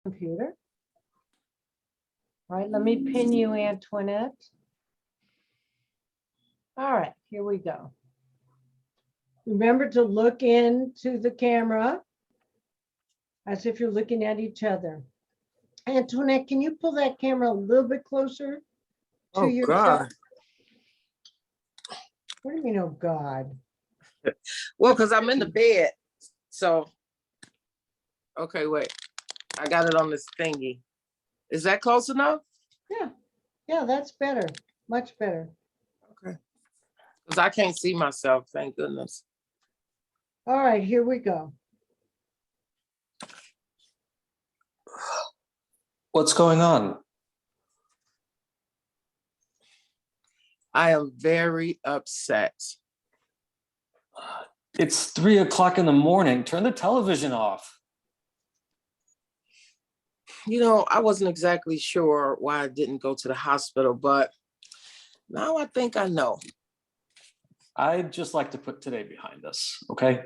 Computer. All right, let me pin you, Antoinette. All right, here we go. Remember to look into the camera as if you're looking at each other. Antoinette, can you pull that camera a little bit closer to yourself? God. What do you mean, oh God? Well, because I'm in the bed. So, okay, wait. I got it on this thingy. Is that close enough? Yeah, that's better. Much better. Okay. Because I can't see myself, thank goodness. All right, here we go. What's going on? I am very upset. It's 3 o'clock in the morning. Turn the television off. You know, I wasn't exactly sure why I didn't go to the hospital, but now I think I know. I'd just like to put today behind us, okay?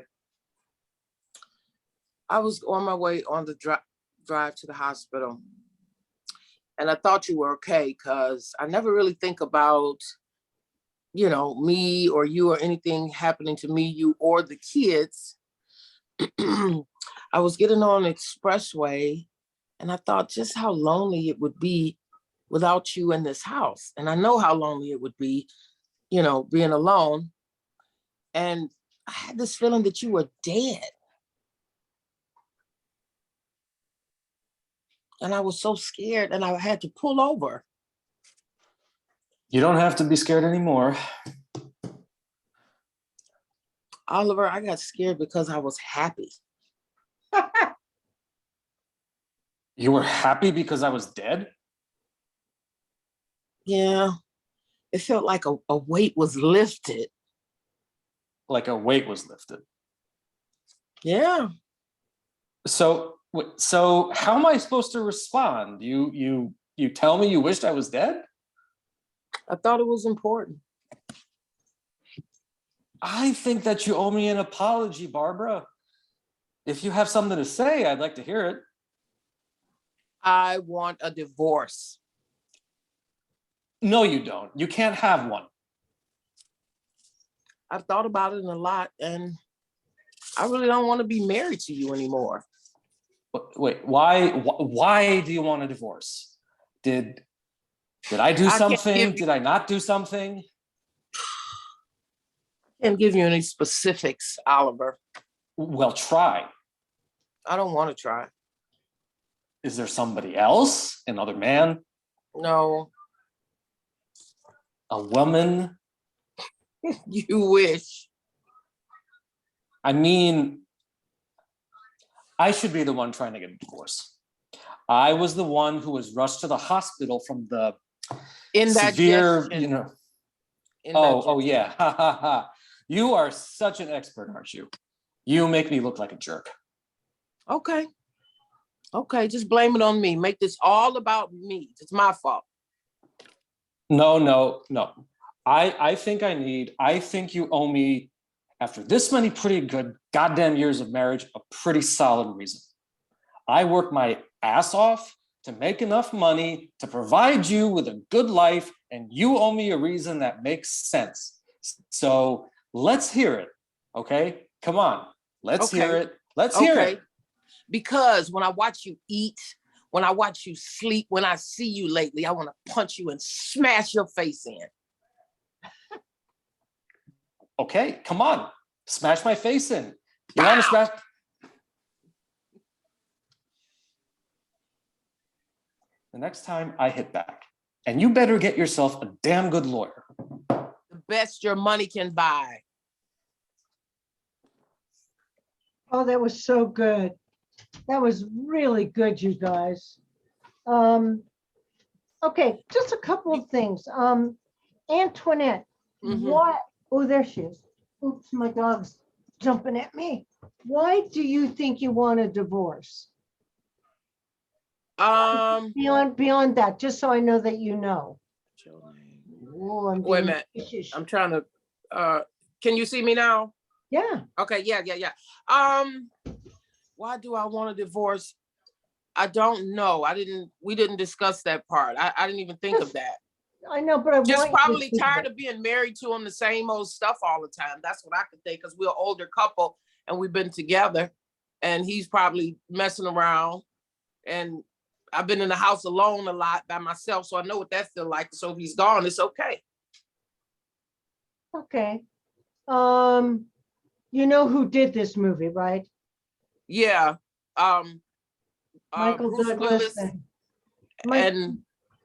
I was on my way on the drive to the hospital, and I thought you were okay because I never really think about, you know, me or you or anything happening to me, you or the kids. I was getting on the expressway, and I thought just how lonely it would be without you in this house. And I know how lonely it would be, you know, being alone. And I had this feeling that you were dead. And I was so scared, and I had to pull over. You don't have to be scared anymore. Oliver, I got scared because I was happy. You were happy because I was dead? Yeah, it felt like a weight was lifted. Like a weight was lifted. Yeah. So how am I supposed to respond? You tell me you wished I was dead? I thought it was important. I think that you owe me an apology, Barbara. If you have something to say, I'd like to hear it. I want a divorce. No, you don't. You can't have one. I've thought about it a lot, and I really don't want to be married to you anymore. Wait, why do you want a divorce? Did I do something? Did I not do something? I can't give you any specifics, Oliver. Well, try. I don't want to try. Is there somebody else? Another man? No. A woman? You wish. I mean, I should be the one trying to get a divorce. I was the one who was rushed to the hospital from the severe, you know. Oh yeah. Ha ha ha. You are such an expert, aren't you? You make me look like a jerk. Okay. Okay, just blame it on me. Make this all about me. It's my fault. No. I think you owe me, after this many pretty good goddamn years of marriage, a pretty solid reason. I work my ass off to make enough money to provide you with a good life, and you owe me a reason that makes sense. So let's hear it, okay? Come on, let's hear it. Let's hear it. Because when I watch you eat, when I watch you sleep, when I see you lately, I want to punch you and smash your face in. Okay, come on, smash my face in. You want to smash? The next time I hit back, and you better get yourself a damn good lawyer. The best your money can buy. Oh, that was so good. That was really good, you guys. Okay, just a couple of things. Antoinette, what? Oh, there she is. Oops, my dog's jumping at me. Why do you think you want a divorce? Beyond that, just so I know that you know. Oh, wait a minute. I'm trying to. Can you see me now? Yeah. Okay. Yeah. Why do I want a divorce? I don't know. We didn't discuss that part. I didn't even think of that. I know, but I Just want you to probably think tired it. of being married to him, the same old stuff all the time. That's what I could think, because we're an older couple and we've been together, and he's probably messing around, and I've been in the house alone a lot by myself, so I know what that feels like. So if he's gone, it's okay. Okay. You know who did this movie, right? Yeah. Michael Bruce Douglas Willis and and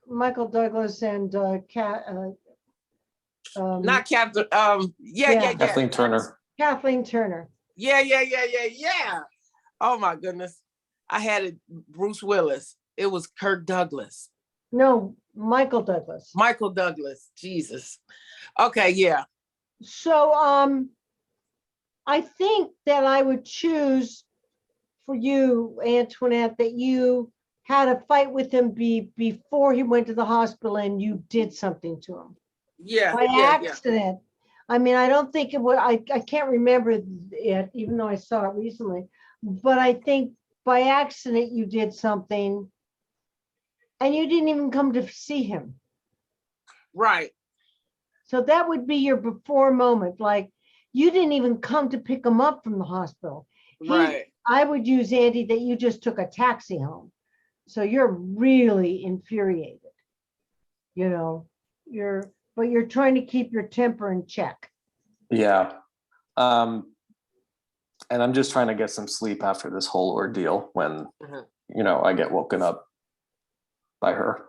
Michael Douglas and not Captain. yeah. Kathleen Turner. Kathleen Turner. Yeah. Oh my goodness. I had it Bruce Willis. It was Kirk Douglas. No, Michael Douglas. Michael Douglas. Jesus. Okay, yeah. So I think that I would choose for you, Antoinette, that you had a fight with him before he went to the hospital and you did something to him. Yeah. By accident. I mean, I don't think it would, I can't remember it, even though I saw it recently, but I think by accident you did something and you didn't even come to see him. Right. So that would be your before moment. Like you didn't even come to pick him up from the hospital. Right. I would use, Andy, that you just took a taxi home. So you're really infuriated. You know, but you're trying to keep your temper in check. Yeah. And I'm just trying to get some sleep after this whole ordeal when, I get woken up by her.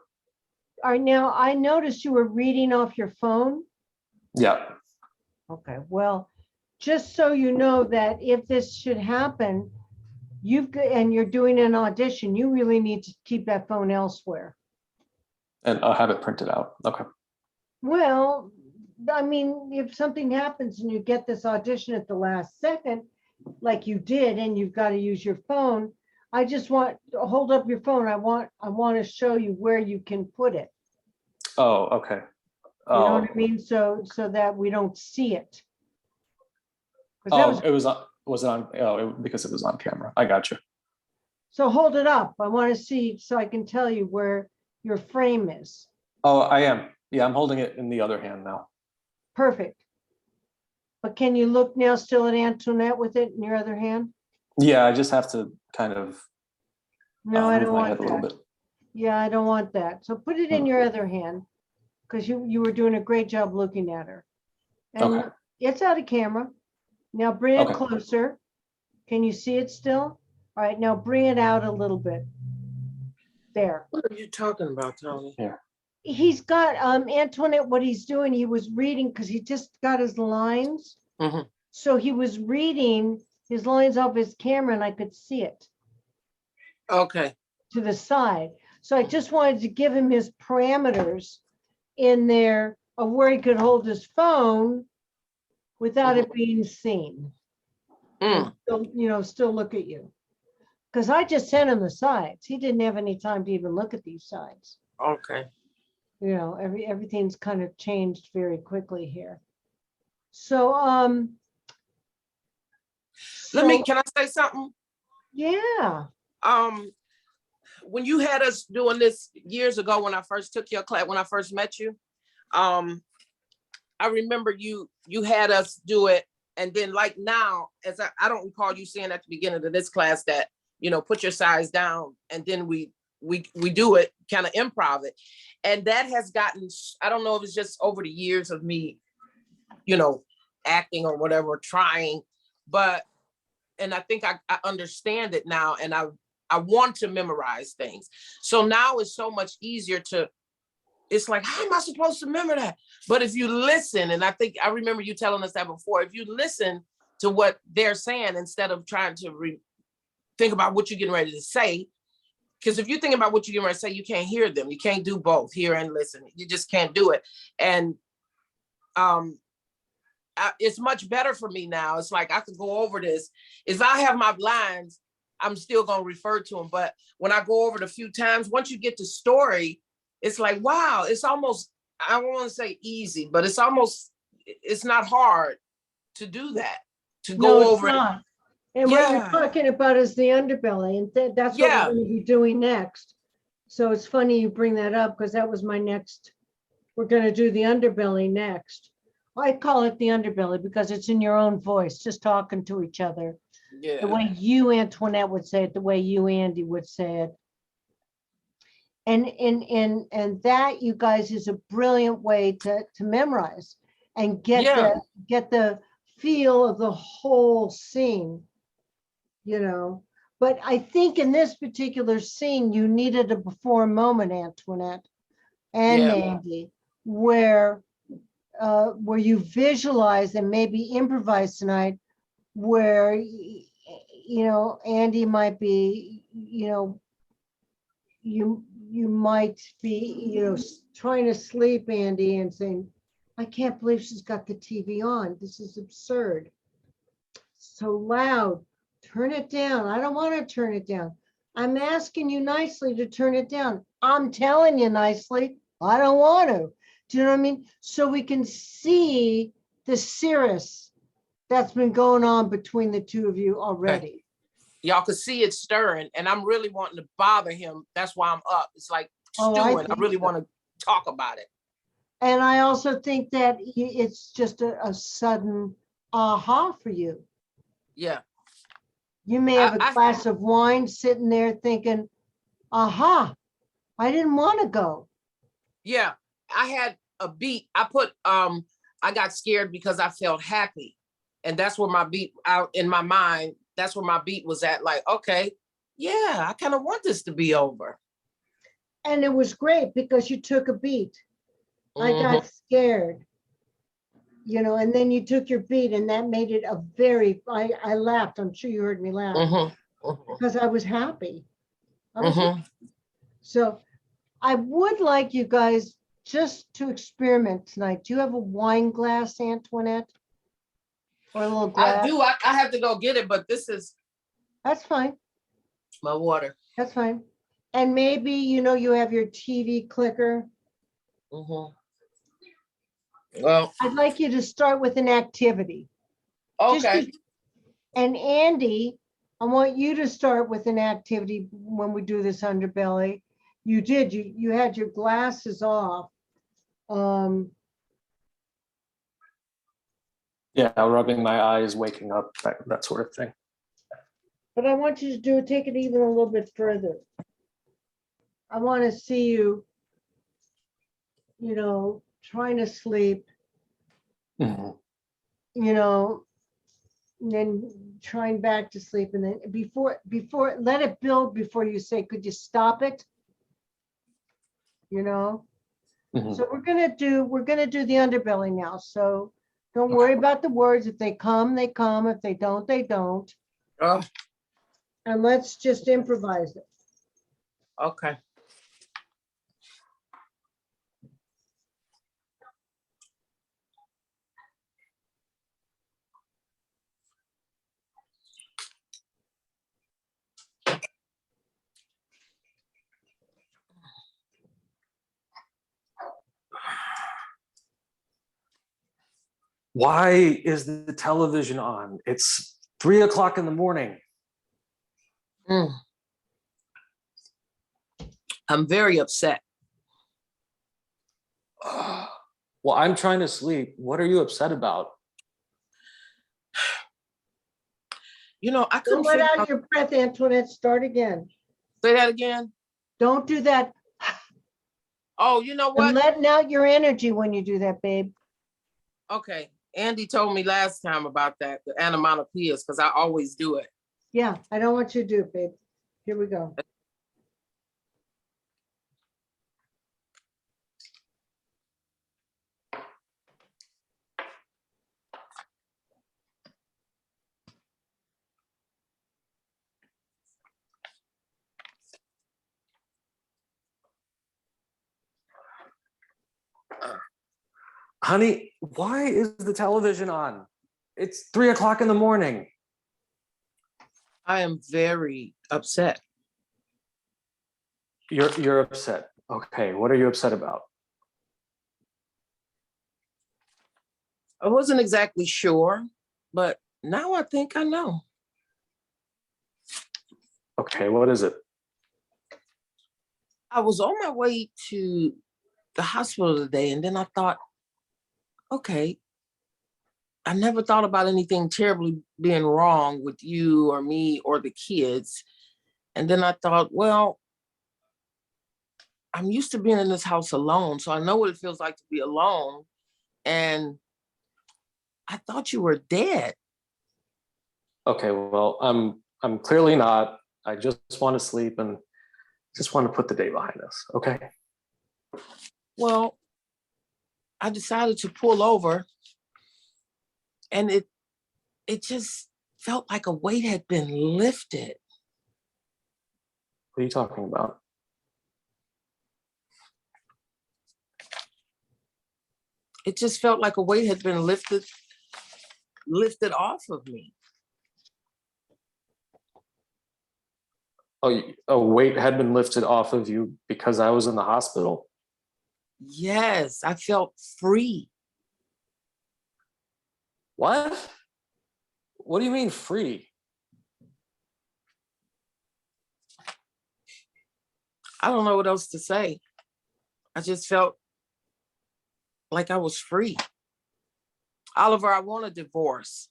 All right, now I noticed you were reading off your phone. Yeah. Okay, well, just so you know that if this should happen, and you're doing an audition, you really need to keep that phone elsewhere. And I'll have it printed out. Okay. Well, I mean, if something happens and you get this audition at the last second, like you did, and you've got to use your phone, I just want to hold up your phone. I want to show you where you can put it. Oh, okay. You know what I mean? So that we don't see it. Because it was on camera. I got you. So hold it up. I want to see so I can tell you where your frame is. Oh, I am. Yeah, I'm holding it in the other hand now. Perfect. But can you look now still at Antoinette with it in your other hand? Yeah, I just have to kind of No, I don't move my want head a little that. bit. Yeah, I don't want that. So put it in your other hand because you were doing a great job looking at her. And Okay. it's out of camera. Now bring it Okay. closer. Can you see it still? All right, now bring it out a little bit. There. What are you talking about, Tony? Yeah. He's got Antoinette, what he's doing, he was reading because he just got his lines. Mm-hmm. So he was reading his lines off his camera and I could see it. Okay. To the side. So I just wanted to give him his parameters in there of where he could hold his phone without it being seen. Mm. Still look at you. Because I just sent him the sides. He didn't have any time to even look at these sides. Okay. Everything's kind of changed very quickly here. So can I say something? Yeah. When you had us doing this years ago, when I first took your class, when I first met you, I remember you had us do it. And then like now, as I don't recall you saying at the beginning of this class that, put your sides down and then we do it, kind of improv it. And that has gotten, I don't know if it's just over the years of me, acting or whatever, trying, and I think I understand it now. And I want to memorize things. So now it's so much easier it's like, how am I supposed to remember that? But if you listen, and I remember you telling us that before, if you listen to what they're saying, instead of trying to think about what you're getting ready to say, because if you think about what you're getting ready to say, you can't hear them. You can't do both, hear and listen. You just can't do it. And it's much better for me now. It's like I could go over this. If I have my lines, I'm still going to refer to them. But when I go over it a few times, once you get the story, it's like, wow, it's almost, I don't want to say easy, but it's not hard to do that, to go over it. And what you're Yeah. talking about is the underbelly, and that's what Yeah. we're going to be doing next. So it's funny you bring that up because that was my next. We're going to do the underbelly next. I call it the underbelly because it's in your own voice, just talking to each other. Yeah. The way you, Antoinette, would say it, the way you, Andy, would say it. And that, you guys, is a brilliant way to memorize and get Yeah. the feel of the whole scene, you know. But I think in this particular scene, you needed a before moment, Antoinette and Yeah. Andy, where you visualize and maybe improvise tonight, where you know Andy might be, you know, you might be, you know, trying to sleep, Andy, and saying, I can't believe she's got the TV on. This is absurd. So loud. Turn it down. I don't want to turn it down. I'm asking you nicely to turn it down. I'm telling you nicely, I don't want to. Do you know what I mean? So we can see the cirrus that's been going on between the two of you already. Y'all could see it stirring, and I'm really wanting to bother him. That's why I'm up. It's like Oh, stewing. I think really so. want to talk about it. And I also think that it's just a sudden aha for you. Yeah. You may have a glass of wine sitting there thinking, aha, I didn't want to go. Yeah. I had a beat. I got scared because I felt happy. And that's where my beat out in my mind. That's where my beat was at. Like, okay, yeah, I kind of want this to be over. And it was great because you took a beat. I got scared, you know, and then you took your beat, and that made it a very, I laughed. I'm sure you heard me laugh because I was happy. So I would like you guys just to experiment tonight. Do you have a wine glass, Antoinette? Or a little glass? I do. I have to go get it, but this is. That's fine. My water. That's fine. And maybe, you know, you have your TV clicker. Well, I'd like you to start with an activity. okay. And Andy, I want you to start with an activity when we do this underbelly. You did, you had your glasses off. Yeah, rubbing my eyes, waking up, that sort of thing. But I want you to take it even a little bit further. I want to see you, you know, trying to sleep, you know, and then trying back to sleep. And then before, let it build before you say, could you stop it? You know? So we're gonna do the underbelly now. So don't worry about the words. If they come, they come. If they don't, they don't. And let's just improvise it. Okay. Why is the television on? It's 3 o'clock in the morning. I'm very upset. Well, I'm trying to sleep. What are you upset about? You know, I couldn't Don't let figure out your breath, Antoinette. Start again. Say that again. Don't do that. Oh, you know And what? letting out your energy when you do that, babe. Okay. Andy told me last time about that, the onomatopoeias, because I always do it. Yeah, I don't want you to do it, babe. Here we go. Honey, why is the television on? It's 3 o'clock in the morning. I am very upset. You're upset. Okay, what are you upset about? I wasn't exactly sure, but now I think I know. Okay, what is it? I was on my way to the hospital today, and then I thought, okay, I never thought about anything terribly being wrong with you or me or the kids. And then I thought, well, I'm used to being in this house alone, so I know what it feels like to be alone. And I thought you were dead. Okay, well, I'm clearly not. I just want to sleep and just want to put the day behind us. Okay. Well, I decided to pull over, and it just felt like a weight had been lifted. What are you talking about? It just felt like a weight had been lifted off of me. Oh, a weight had been lifted off of you because I was in the hospital? Yes, I felt free. What? What do you mean free? I don't know what else to say. I just felt like I was free. Oliver, I want a divorce.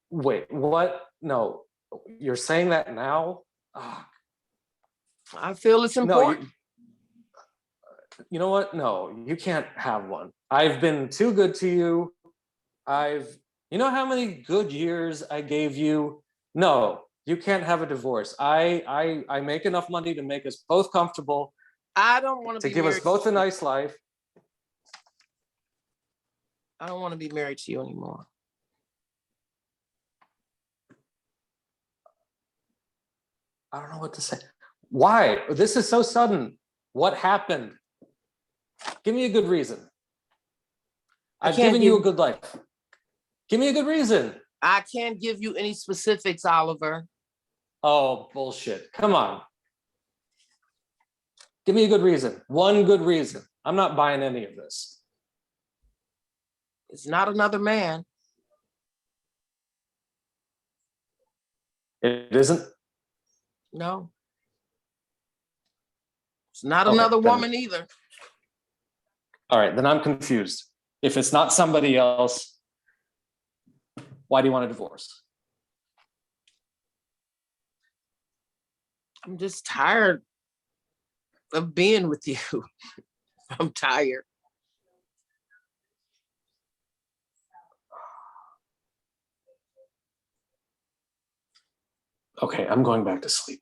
Wait, what? No, you're saying that now? Ah, I feel it's no, important. you know what? No, you can't have one. I've been too good to you. You know how many good years I gave you? No, you can't have a divorce. I make enough money to make us both comfortable, I don't want to to be give us married. both a nice life. I don't want to be married to you anymore. I don't know what to say. Why? This is so sudden. What happened? Give me a good reason. I've given you a good life. Give me a good reason. I can't give you any specifics, Oliver. Oh, bullshit. Come on. Give me a good reason. One good reason. I'm not buying any of this. It's not another man. It isn't? No. It's not Okay, another then- woman either. All right, then I'm confused. If it's not somebody else, why do you want a divorce? I'm just tired of being with you. I'm tired. Okay, I'm going back to sleep.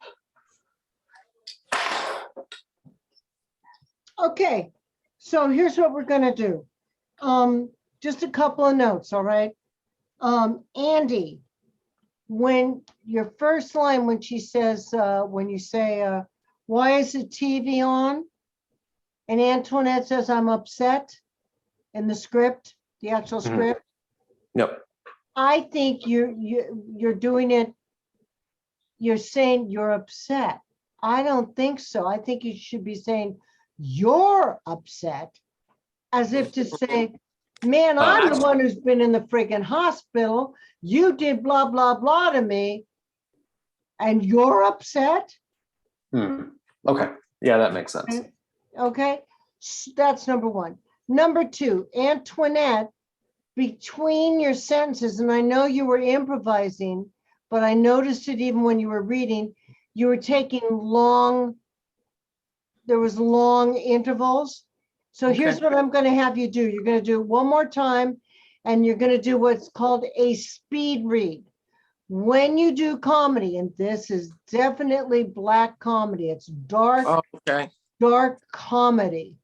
Okay, so here's what we're gonna do. Just a couple of notes, all right? Andy, when your first line, when she says, when you say, why is the TV on? And Antoinette says, I'm upset in the script, the actual Mhm. script. Yep. I think you're doing it, you're saying you're upset. I don't think so. I think you should be saying you're upset, as if to say, man, I'm the one who's been in the friggin' hospital. You did blah, blah, blah to me, and you're upset? Okay, yeah, that makes sense. Okay, that's number one. Number two, Antoinette, between your sentences, and I know you were improvising, but I noticed it even when you were reading, you were taking there was long intervals. So here's Okay. what I'm going to have you do. You're going to do it one more time, and you're going to do what's called a speed read. When you do comedy, and this is definitely Black comedy, it's dark, Oh, okay. dark comedy.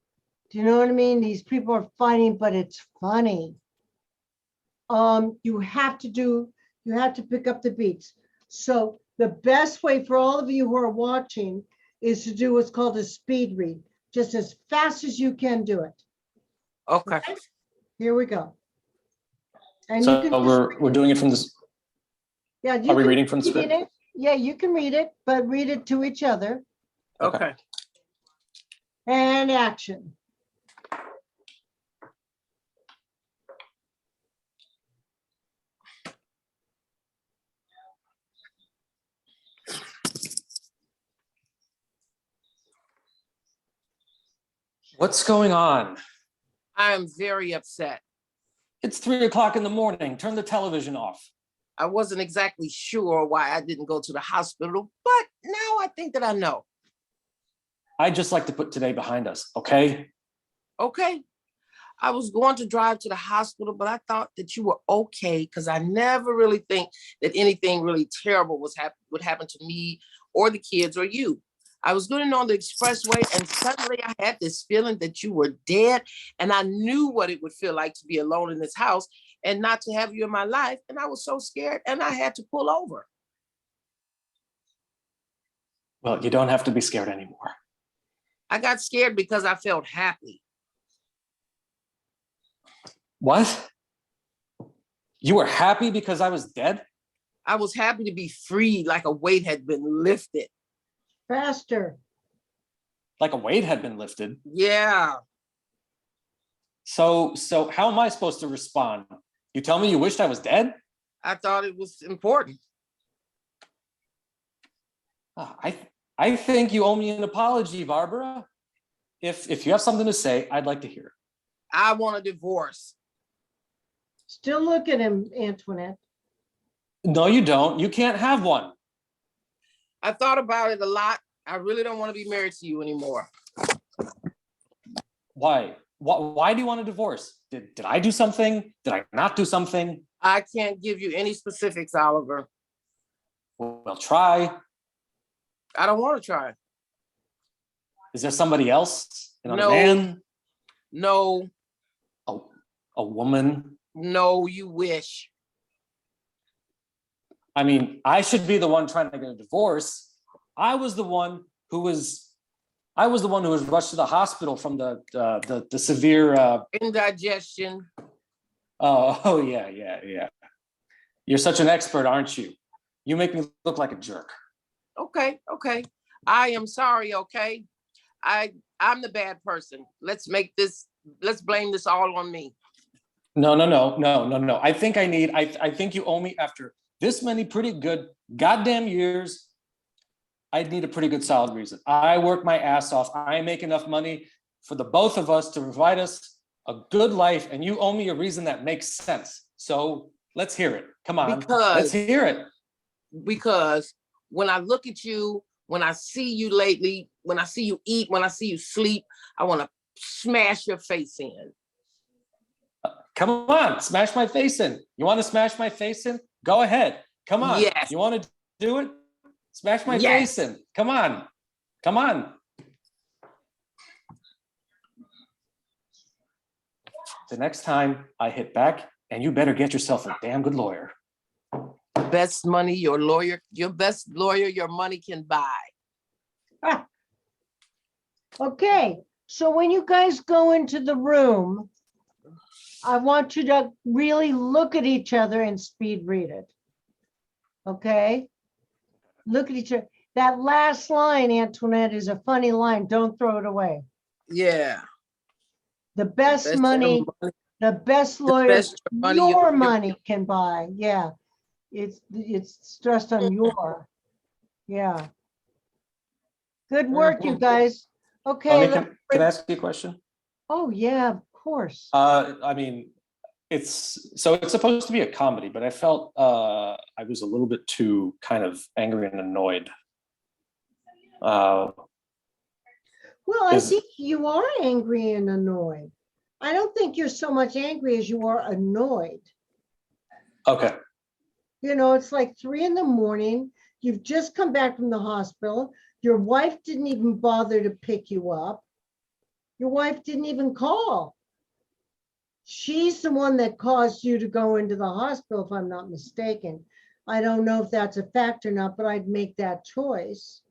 Do you know what I mean? These people are fighting, but it's funny. You have to pick up the beats. So the best way for all of you who are watching is to do what's called a speed read, just as fast as you can do it. Okay. Here we go. And So you can we're doing it from this. yeah, Are we reading from the read script? it. Yeah, you can read it, but read it to each other. Okay. And action. What's going on? I am very upset. It's 3 o'clock in the morning. Turn the television off. I wasn't exactly sure why I didn't go to the hospital, but now I think that I know. I'd just like to put today behind us, okay? Okay. I was going to drive to the hospital, but I thought that you were okay because I never really think that anything really terrible would happen to me or the kids or you. I was going on the expressway and suddenly I had this feeling that you were dead, and I knew what it would feel like to be alone in this house and not to have you in my life. And I was so scared and I had to pull over. Well, you don't have to be scared anymore. I got scared because I felt happy. What? You were happy because I was dead? I was happy to be free, like a weight had been lifted. Faster. Like a weight had been lifted. Yeah. So how am I supposed to respond? You tell me you wished I was dead? I thought it was important. I think you owe me an apology, Barbara. If you have something to say, I'd like to hear it. I want a divorce. Still look at him, Antoinette. No, you don't. You can't have one. I thought about it a lot. I really don't want to be married to you anymore. Why? Why do you want a divorce? Did I do something? Did I not do something? I can't give you any specifics, Oliver. Well, try. I don't want to try. Is there somebody else? Another No. man? No, A woman? no, you wish. I mean, I should be the one trying to get a divorce. I was the one who was rushed to the hospital from the severe. Indigestion. Oh yeah. You're such an expert, aren't you? You make me look like a jerk. Okay. I am sorry, okay? I'm the bad person. Let's blame this all on me. No. I think you owe me after this many pretty good goddamn years. I'd need a pretty good solid reason. I work my ass off. I make enough money for the both of us to provide us a good life, and you owe me a reason that makes sense. So let's hear it. Come on, let's hear it. Because when I look at you, when I see you lately, when I see you eat, when I see you sleep, I want to smash your face in. Come on, smash my face in. You want to smash my face in? Go ahead. Come on. Yes. You want to do it? Smash my Yes. face in. Come on. The next time I hit back, and you better get yourself a damn good lawyer. Best money your best lawyer your money can buy. Ah. Okay, so when you guys go into the room, I want you to really look at each other and speed read it. Okay? Look at each other. That last line, Antoinette, is a funny line. Don't throw it away. Yeah. The best money, the best lawyer best your money can buy. Yeah. It's stressed on your. Yeah. Good work, you guys. Okay. Can I ask you a question? Oh, yeah, of course. I mean, it's supposed to be a comedy, but I felt I was a little bit too kind of angry and annoyed. Well, I think you are angry and annoyed. I don't think you're so much angry as you are annoyed. Okay. You know, it's like 3 a.m. You've just come back from the hospital. Your wife didn't even bother to pick you up. Your wife didn't even call. She's the one that caused you to go into the hospital, if I'm not mistaken. I don't know if that's a fact or not, but I'd make that choice.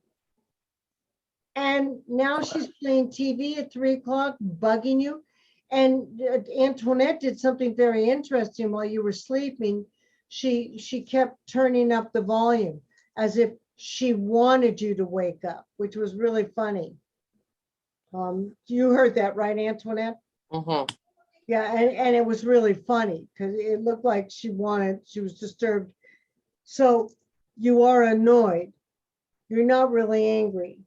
And now she's playing TV at 3 o'clock, bugging you. And Antoinette did something very interesting while you were sleeping. She kept turning up the volume as if she wanted you to wake up, which was really funny. You heard that, right, Antoinette? Mm-hmm. Yeah, and it was really funny because it looked like she was disturbed. So you are annoyed. You're not really angry.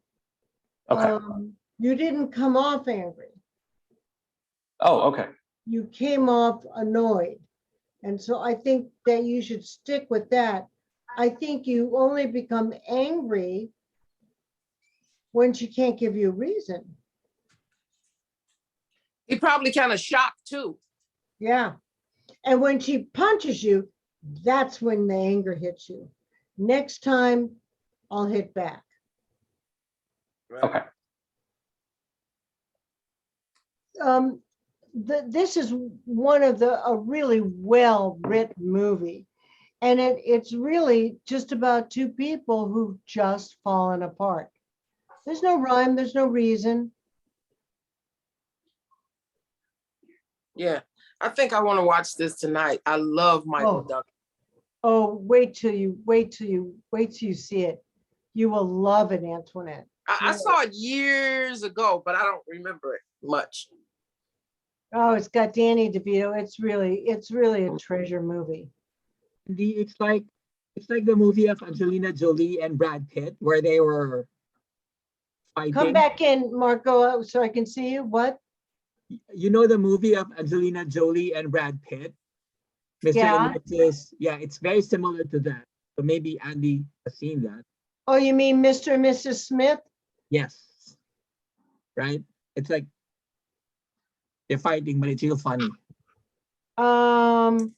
Okay. You didn't come off angry. Oh, okay. You came off annoyed. And so I think that you should stick with that. I think you only become angry when she can't give you a reason. He probably kind of shocked too. Yeah. And when she punches you, that's when the anger hits you. Next time, I'll hit back. Okay. This is one of a really well-written movie. And it's really just about two people who've just fallen apart. There's no rhyme, there's no reason. Yeah. I think I want to watch this tonight. I love Michael Douglas. Oh, wait till you see it. You will love it, Antoinette. I saw it years ago, but I don't remember it much. Oh, it's got Danny DeVito. It's really a treasure movie. It's like the movie of Angelina Jolie and Brad Pitt where they were fighting. Come back in, Marco, so I can see you. What? You know the movie of Angelina Jolie and Brad Pitt? Mr. Yeah. and Mrs. Yeah, it's very similar to that. So maybe Andy has seen that. Oh, you mean Mr. and Mrs. Smith? Yes. Right? It's like they're fighting, but it's real funny. Oh,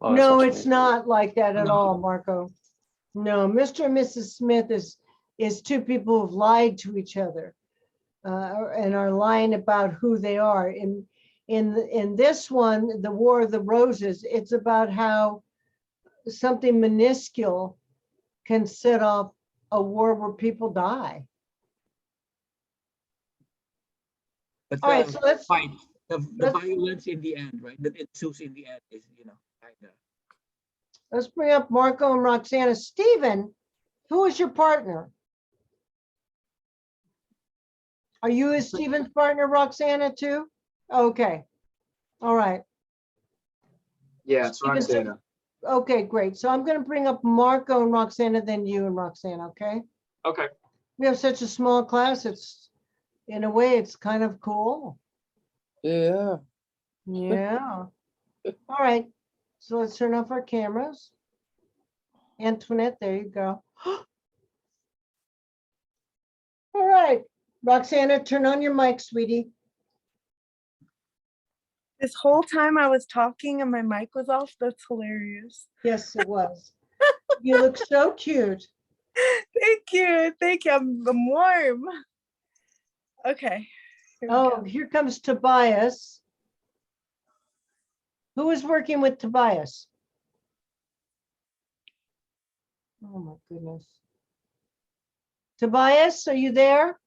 that's No, what you it's mean. not like that at No. all, Marco. No, Mr. and Mrs. Smith is two people who've lied to each other and are lying about who they are. In this one, the War of the Roses, it's about how something minuscule can set off a war where people die. But All right, so let's fight, the let's- violence in the end, right? That ensues in the end is, kind of. let's bring up Marco and Roxana. Stephen, who is your partner? Are you Stephen's partner, Roxana, too? Okay. All right. Yeah, it's Steven, so- Roxana. Okay, great. So I'm going to bring up Marco and Roxana, then you and Roxana, okay? Okay. We have such a small class. It's, in a way, it's kind of cool. Yeah. Yeah. All right. So let's turn off our cameras. Antoinette, there you go. All right. Roxana, turn on your mic, sweetie. This whole time I was talking and my mic was off. That's hilarious. Yes, it was. You look so cute. Thank you. Thank you. I'm warm. Okay. Here we Oh, go. here comes Tobias. Who is working with Tobias? Oh my goodness. Tobias, are you there?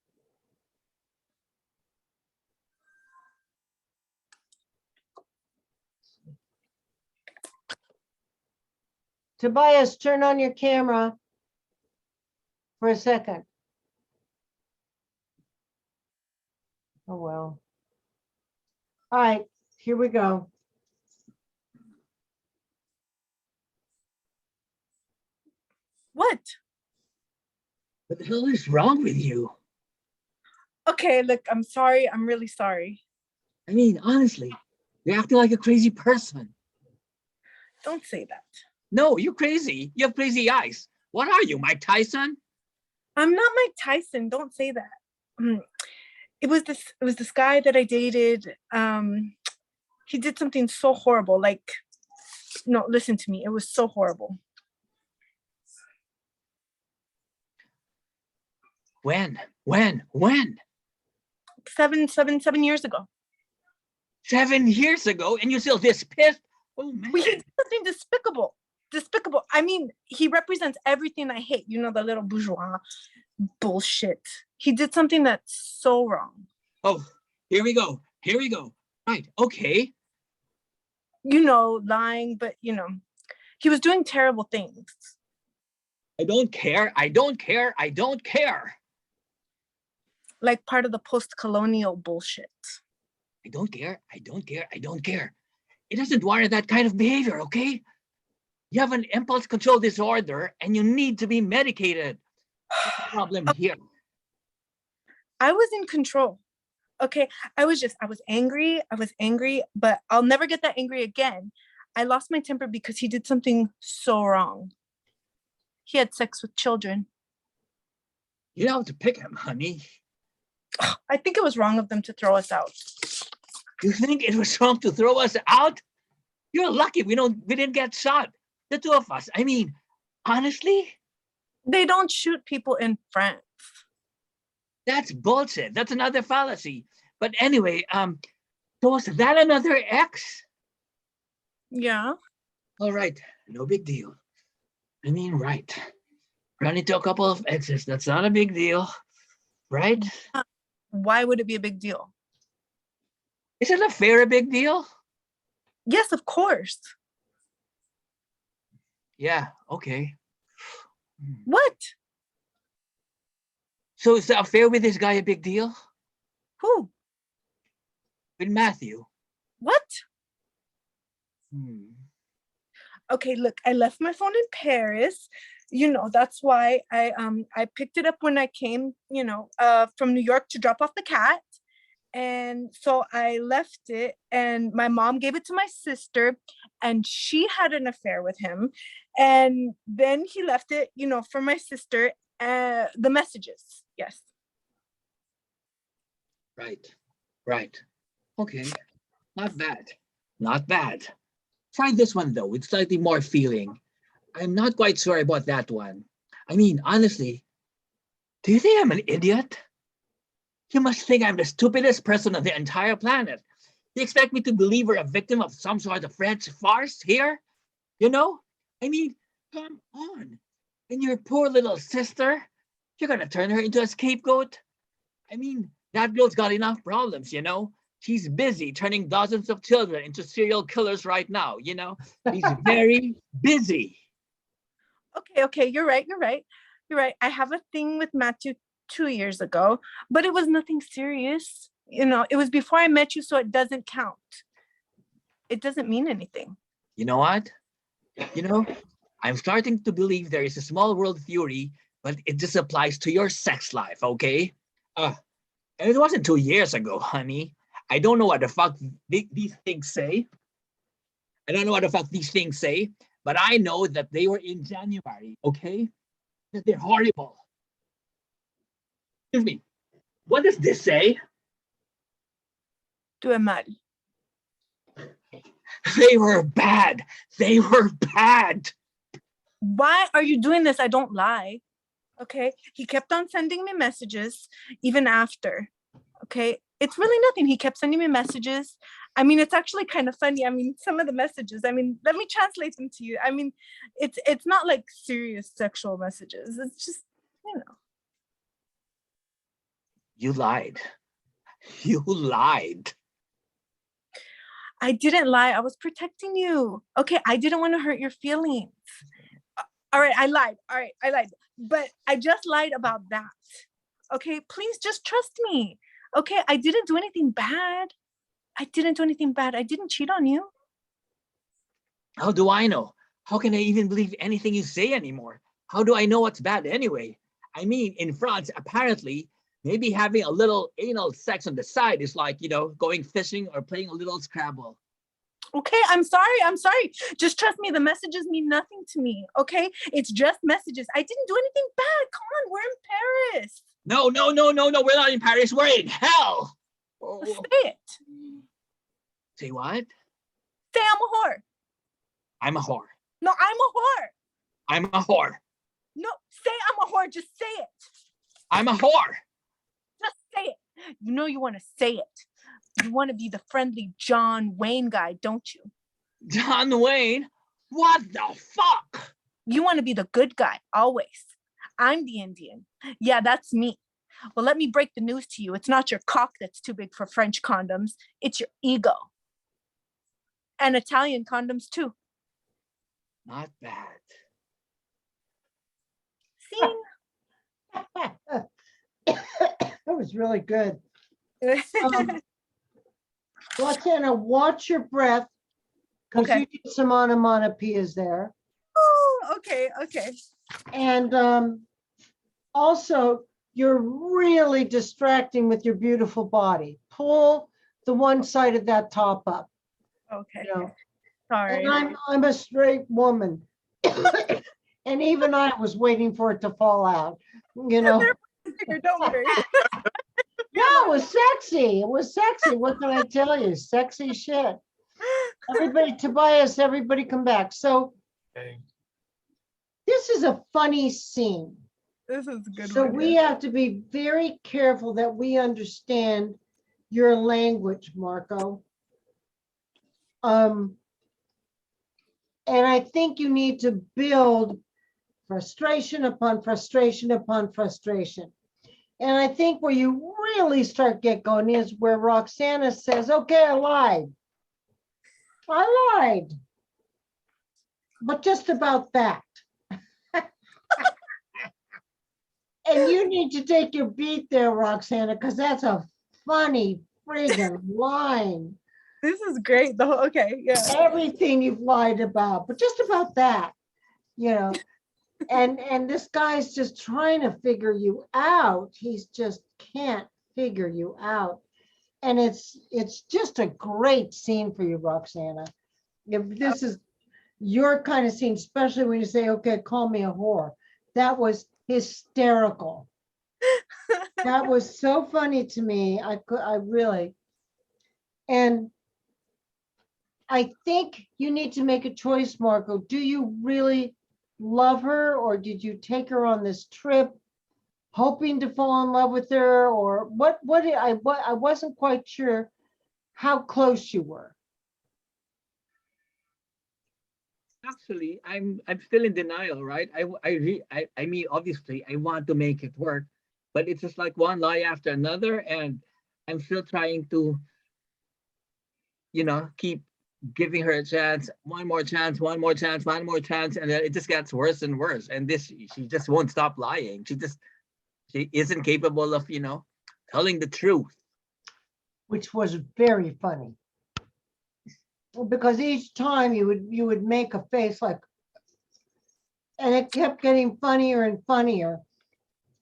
Tobias, turn on your camera for a second. Oh, well. All right, here we go. What? What the hell is wrong with you? Okay, look, I'm sorry. I'm really sorry. I mean, honestly, you're acting like a crazy person. Don't say that. No, you're crazy. You have crazy eyes. What are you, Mike Tyson? I'm not Mike Tyson. Don't say that. It was this guy that I dated. He did something so horrible. Like, no, listen to me. It was so horrible. When? 7 years ago. 7 years ago, and you're still this pissed? Oh man. We did something despicable. Despicable. I mean, he represents everything I hate. You know, the little bourgeois bullshit. He did something that's so wrong. Oh, here we go. Right, okay. You know, lying, but he was doing terrible things. I don't care. Like part of the post-colonial bullshit. I don't care. It doesn't warrant that kind of behavior, okay? You have an impulse control disorder and you need to be medicated. What's the problem here? I was in control. Okay, I was angry. I was angry, but I'll never get that angry again. I lost my temper because he did something so wrong. He had sex with children. You don't have to pick him, honey. I think it was wrong of them to throw us out. You think it was wrong to throw us out? You're lucky we didn't get shot. The two of us. I mean, honestly, They don't shoot people in France. that's bullshit. That's another fallacy. But anyway, so was that another ex? Yeah. All right, no big deal. I mean, right. Run into a couple of exes. That's not a big deal, right? Why would it be a big deal? Isn't an affair a big deal? Yes, of course. Yeah, okay. What? So is the affair with this guy a big deal? Who? With Matthew? What? Hmm. Okay, look, I left my phone in Paris. You know, that's why I picked it up when I came, from New York to drop off the cat. And so I left it, and my mom gave it to my sister, and she had an affair with him. And then he left it, for my sister, the messages. Yes. Right. Okay. Not bad. Not bad. Try this one though, with slightly more feeling. I'm not quite sure about that one. I mean, honestly, do you think I'm an idiot? You must think I'm the stupidest person on the entire planet. You expect me to believe we're a victim of some sort of French farce here? You know? I mean, come on. And your poor little sister, you're gonna turn her into a scapegoat? I mean, that girl's got enough problems, you know? She's busy turning dozens of children into serial killers right now, you know? She's very busy. Okay, you're right. I have a thing with Matthew 2 years ago, but it was nothing serious. It was before I met you, so it doesn't count. It doesn't mean anything. You know what? I'm starting to believe there is a small world theory, but it just applies to your sex life, okay? And it wasn't 2 years ago, honey. I don't know what the fuck these things say. I don't know what the fuck these things say, but I know that they were in January, okay? That they're horrible. Excuse me. What does this say? Tu es mal. They were bad. They were bad. Why are you doing this? I don't lie. Okay. He kept on sending me messages even after. Okay. It's really nothing. He kept sending me messages. I mean, it's actually kind of funny. I mean, some of the messages, let me translate them to you. I mean, it's not like serious sexual messages. It's just, You lied. You lied. I didn't lie. I was protecting you. Okay. I didn't want to hurt your feelings. All right. I lied. All right. I lied. But I just lied about that. Okay. Please just trust me. Okay. I didn't do anything bad. I didn't cheat on you. How do I know? How can I even believe anything you say anymore? How do I know what's bad anyway? I mean, in France, apparently, maybe having a little anal sex on the side is like, going fishing or playing a little Scrabble. Okay, I'm sorry. Just trust me. The messages mean nothing to me. Okay, it's just messages. I didn't do anything bad. Come on, we're in Paris. No. We're not in Paris. We're in hell. Oh. Say it. Say what? Say I'm a whore. I'm a whore. No, I'm a whore. I'm a whore. No, say I'm a whore. Just say it. I'm a whore. Just say it. You want to say it. You want to be the friendly John Wayne guy, don't you? John Wayne? What the fuck? You want to be the good guy, always. I'm the Indian. Yeah, that's me. Well, let me break the news to you. It's not your cock that's too big for French condoms. It's your ego. And Italian condoms, too. Not bad. See? That was really good. Roxana, watch your breath because Okay. you need some onomatopoeias there. Oh, okay. And also, you're really distracting with your beautiful body. pull the one side of that top up, Okay. you know. Sorry. And I'm a straight woman. And even I was waiting for it to fall out, you know. Don't worry. Yeah, it was sexy. It was sexy. What can I tell you? Sexy shit. Everybody, Tobias, everybody come back. So this is a funny scene. This is a good So one. we have to be very careful that we understand your language, Marco. And I think you need to build frustration upon frustration upon frustration. And I think where you really start get going is where Roxana says, okay, I lied. I lied. But just about that. And you need to take your beat there, Roxana, because that's a funny friggin' line. This is great. The whole, okay, yeah. Everything you've lied about, but just about that, you know. And this guy's just trying to figure you out. He's just can't figure you out. And it's just a great scene for you, Roxana. If this is your kind of scene, especially when you say, okay, call me a whore. That was hysterical. That was so funny to me. I really, and I think you need to make a choice, Marco. Do you really love her, or did you take her on this trip hoping to fall in love with her, or what I wasn't quite sure how close you were. Actually, I'm still in denial, right? I mean, obviously, I want to make it work, but it's just like one lie after another, and I'm still trying to, keep giving her a chance, one more chance, one more chance, one more chance, and then it just gets worse and worse. And she just won't stop lying. She isn't capable of, telling the truth. Which was very funny. Because each time you would make a face like, and it kept getting funnier and funnier.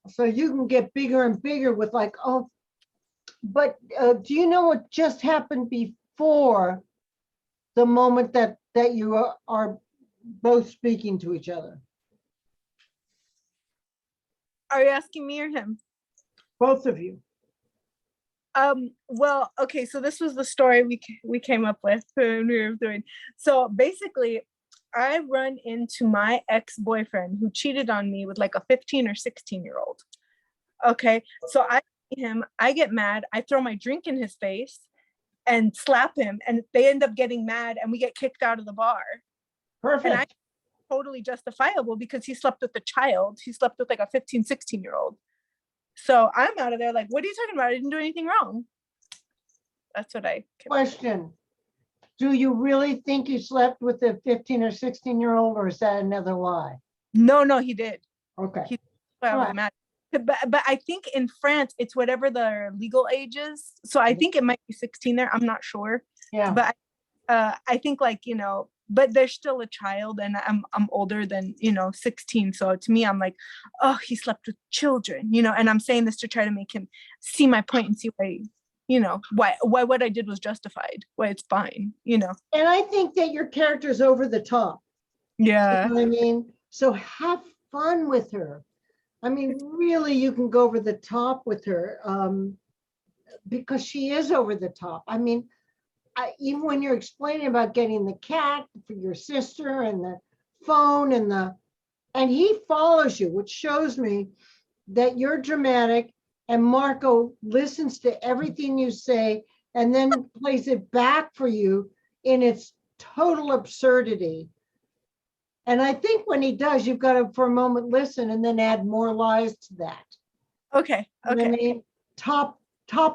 So you can get bigger and bigger with like, oh, but do you know what just happened before the moment that you are both speaking to each other? Are you asking me or him? Both of you. Well, okay, so this was the story we came up with when we were doing. So basically, I run into my ex-boyfriend who cheated on me with like a 15 or 16-year-old. Okay, so I see him, I get mad, I throw my drink in his face and slap him, and they end up getting mad and we get kicked out of the bar. Perfect. And I totally justifiable because he slept with a child. He slept with like a 15, 16-year-old. So I'm out of there like, what are you talking about? I didn't do anything wrong. That's what I question. Do you really think you slept with a 15 or 16-year-old, or is that another lie? No, he did. Okay. I was mad. But I think in France, it's whatever the legal age is. So I think it might be 16 there. I'm not sure. Yeah. But I think like, but there's still a child and I'm older than, 16. So to me, I'm like, oh, he slept with children, and I'm saying this to try to make him see my point and see why what I did was justified, why it's fine, And I think that your character is over the top. Yeah. You know what I mean? So have fun with her. I mean, really, you can go over the top with her because she is over the top. I mean, even when you're explaining about getting the cat for your sister and the phone and he follows you, which shows me that you're dramatic, and Marco listens to everything you say and then plays it back for you in its total absurdity. And I think when he does, you've got to, for a moment, listen and then add more lies to that. Okay. You know what I mean? Top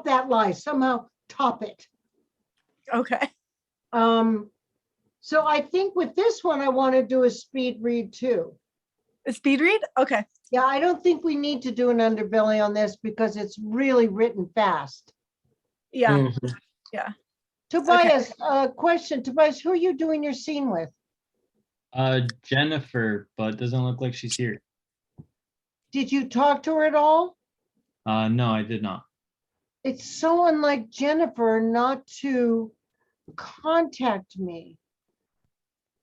that lie, somehow top it. Okay. So I think with this one, I want to do a speed read too. A speed read? Okay. Yeah, I don't think we need to do an underbelly on this because it's really written fast. Yeah. Mhm. Yeah. Tobias, question. Tobias, who are you doing your scene with? Jennifer, but doesn't look like she's here. Did you talk to her at all? No, I did not. it's so unlike Jennifer not to contact me.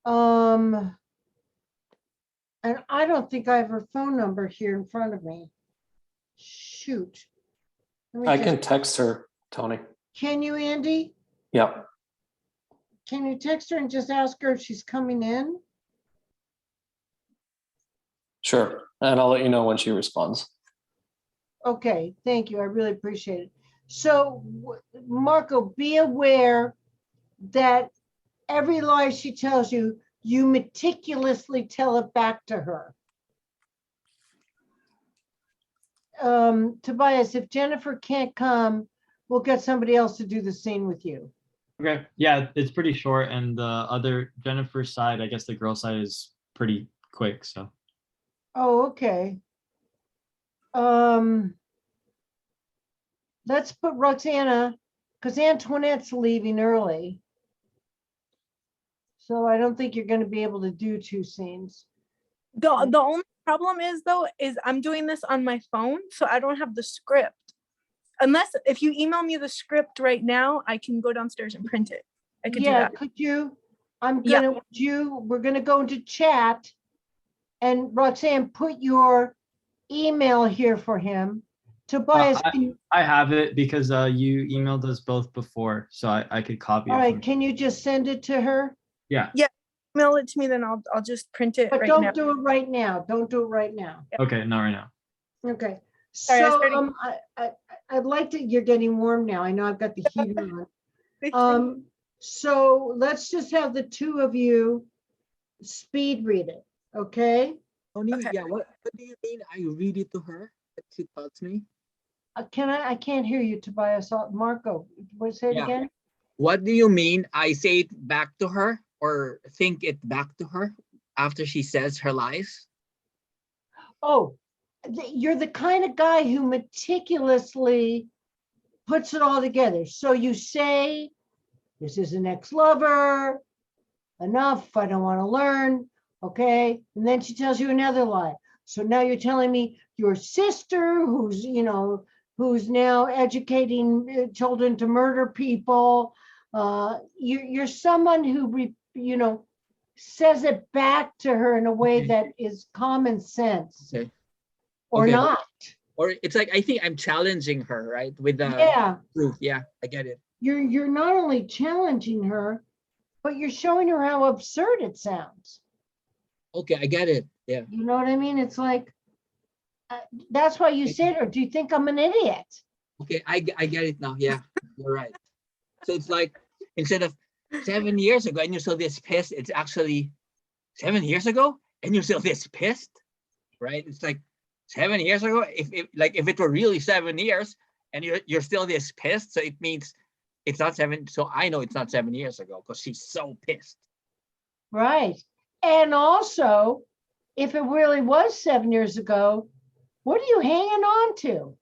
And I don't think I have her phone number here in front of me. Shoot. Let me I just- can text her, Tony. Can you, Andy? Yep. Can you text her and just ask her if she's coming in? Sure. And I'll let you know when she responds. Okay, thank you. I really appreciate it. So, Marco, be aware that every lie she tells you, you meticulously tell it back to her. Tobias, if Jennifer can't come, we'll get somebody else to do the scene with you. Okay. Yeah, it's pretty short, and the other Jennifer's side, I guess the girl side is pretty quick. So Oh, okay. Let's put Roxana, because Antoinette's leaving early. So I don't think you're going to be able to do two scenes. The only problem is though, is I'm doing this on my phone, so I don't have the script. Unless if you email me the script right now, I can go downstairs and print it. I could do Yeah, that. could you? I'm Yeah. gonna we're gonna go into chat, and Roxanne, put your email here for him. Tobias, I have it because you emailed us both before, so I could copy all it. right, from- can you just send it to her? Yeah. Email it to me, then I'll just print it But right don't now. do it right now. Don't do it right now. Okay, not right now. Okay. Sorry, I So started- I'd like to. You're getting warm now. I know I've got the heater on. So let's just have the two of you speed read it. Okay. Tony, Okay. yeah, what do you mean I read it to her? That she tells me? I can't hear you, Tobias. Marco, what say it Yeah. again? What do you mean I say it back to her or think it back to her after she says her lies? Oh, you're the kind of guy who meticulously puts it all together. So you say, this is an ex-lover, enough, I don't want to learn, okay? And then she tells you another lie. So now you're telling me your sister, who's now educating children to murder people. You're someone who, says it back to her in a way Okay. that is common sense. Okay. Or Okay. not. Or it's like I think I'm challenging her, right? With the Yeah, truth. Yeah, I get it. you're not only challenging her, but you're showing her how absurd it sounds. Okay, I get it. Yeah. You know what I mean? It's like, that's why you said, or do you think I'm an idiot? Okay, I get it now. Yeah, you're right. So it's like instead of 7 years ago and you're still this pissed, it's actually 7 years ago and you're still this pissed, right? It's like 7 years ago. If it were really 7 years and you're still this pissed, so it means it's not 7. So I know it's not 7 years ago because she's so pissed. Right. And also, if it really was 7 years ago, what are you hanging on to?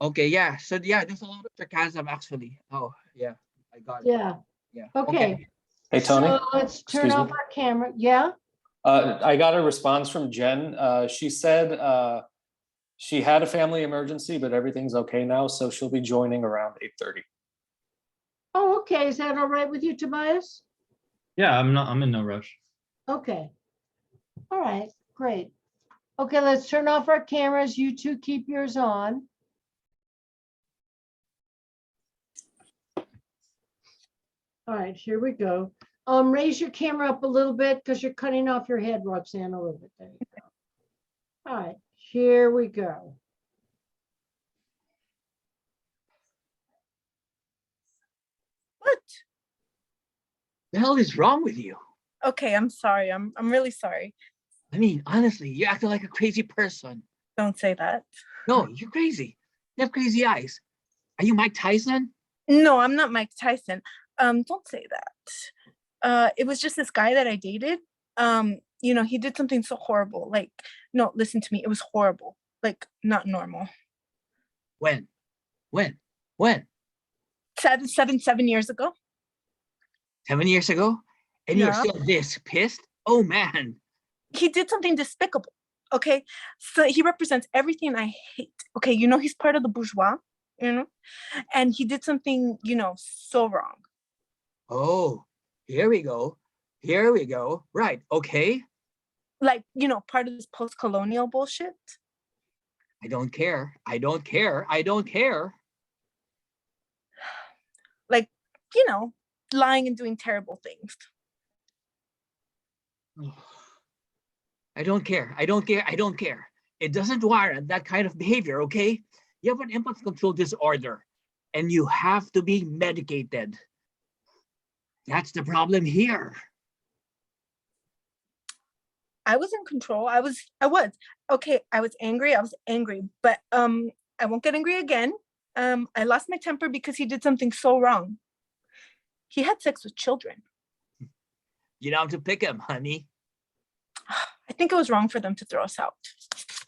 Okay, yeah. So yeah, there's a lot of sarcasm actually. Oh yeah, I got it. Yeah. Yeah. Okay. Hey, Tony. So let's turn Excuse off me. our camera. Yeah. I got a response from Jen. She said she had a family emergency, but everything's okay now. So she'll be joining around 8:30. Oh, okay. Is that all right with you, Tobias? Yeah, I'm in no rush. Okay. All right, great. Okay, let's turn off our cameras. You two keep yours on. All right, here we go. Raise your camera up a little bit because you're cutting off your head, Roxanne, a little bit. There you go. All right, here we go. What? The hell is wrong with you? Okay, I'm sorry. I'm really sorry. I mean, honestly, you're acting like a crazy person. Don't say that. No, you're crazy. You have crazy eyes. Are you Mike Tyson? No, I'm not Mike Tyson. Don't say that. It was just this guy that I dated. He did something so horrible. Like, no, listen to me. It was horrible. Like, not normal. When? 7 years ago. 7 years ago? And you're Yeah. still this pissed? Oh man. He did something despicable. Okay, so he represents everything I hate. Okay, he's part of the bourgeois. you know, and he did something, so wrong. Oh, here we go. Here we go. Right. Okay. Like, part of this post-colonial bullshit. I don't care. I don't care. I don't care. Like, lying and doing terrible things. I don't care. I don't care. I don't care. It doesn't warrant that kind of behavior, okay? You have an impulse control disorder and you have to be medicated. That's the problem here. I was in control. I was. Okay, I was angry, but I won't get angry again. I lost my temper because he did something so wrong. He had sex with children. You don't have to pick him, honey. I think it was wrong for them to throw us out.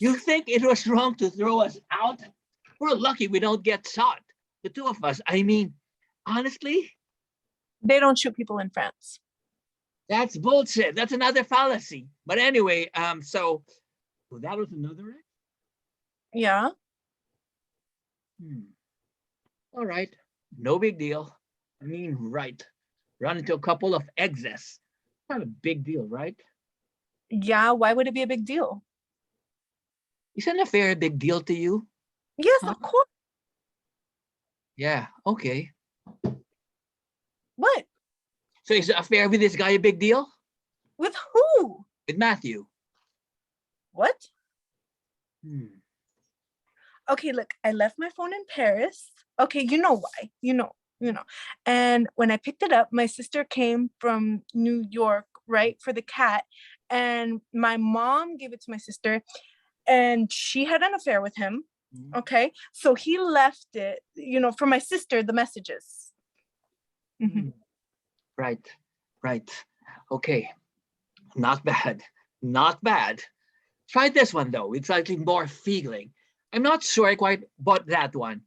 You think it was wrong to throw us out? We're lucky we don't get shot. The two of us, I mean, honestly, They don't shoot people in France. that's bullshit. That's another fallacy. But anyway, so that was another ex? Yeah. All right. No big deal. I mean, right. Run into a couple of exes. Not a big deal, right? Yeah. Why would it be a big deal? Isn't an affair a big deal to you? Yes, Huh? of course. Yeah, okay. What? So is the affair with this guy a big deal? With who? With Matthew? What? Hmm. Okay, look, I left my phone in Paris. Okay, you know why. You know. And when I picked it up, my sister came from New York, right, for the cat. And my mom gave it to my sister, and she had an affair with him. Okay, so he left it, for my sister, the messages. Mhm. Right. Okay. Not bad. Not bad. Try this one though. It's slightly more feeling. I'm not sure I quite bought that one.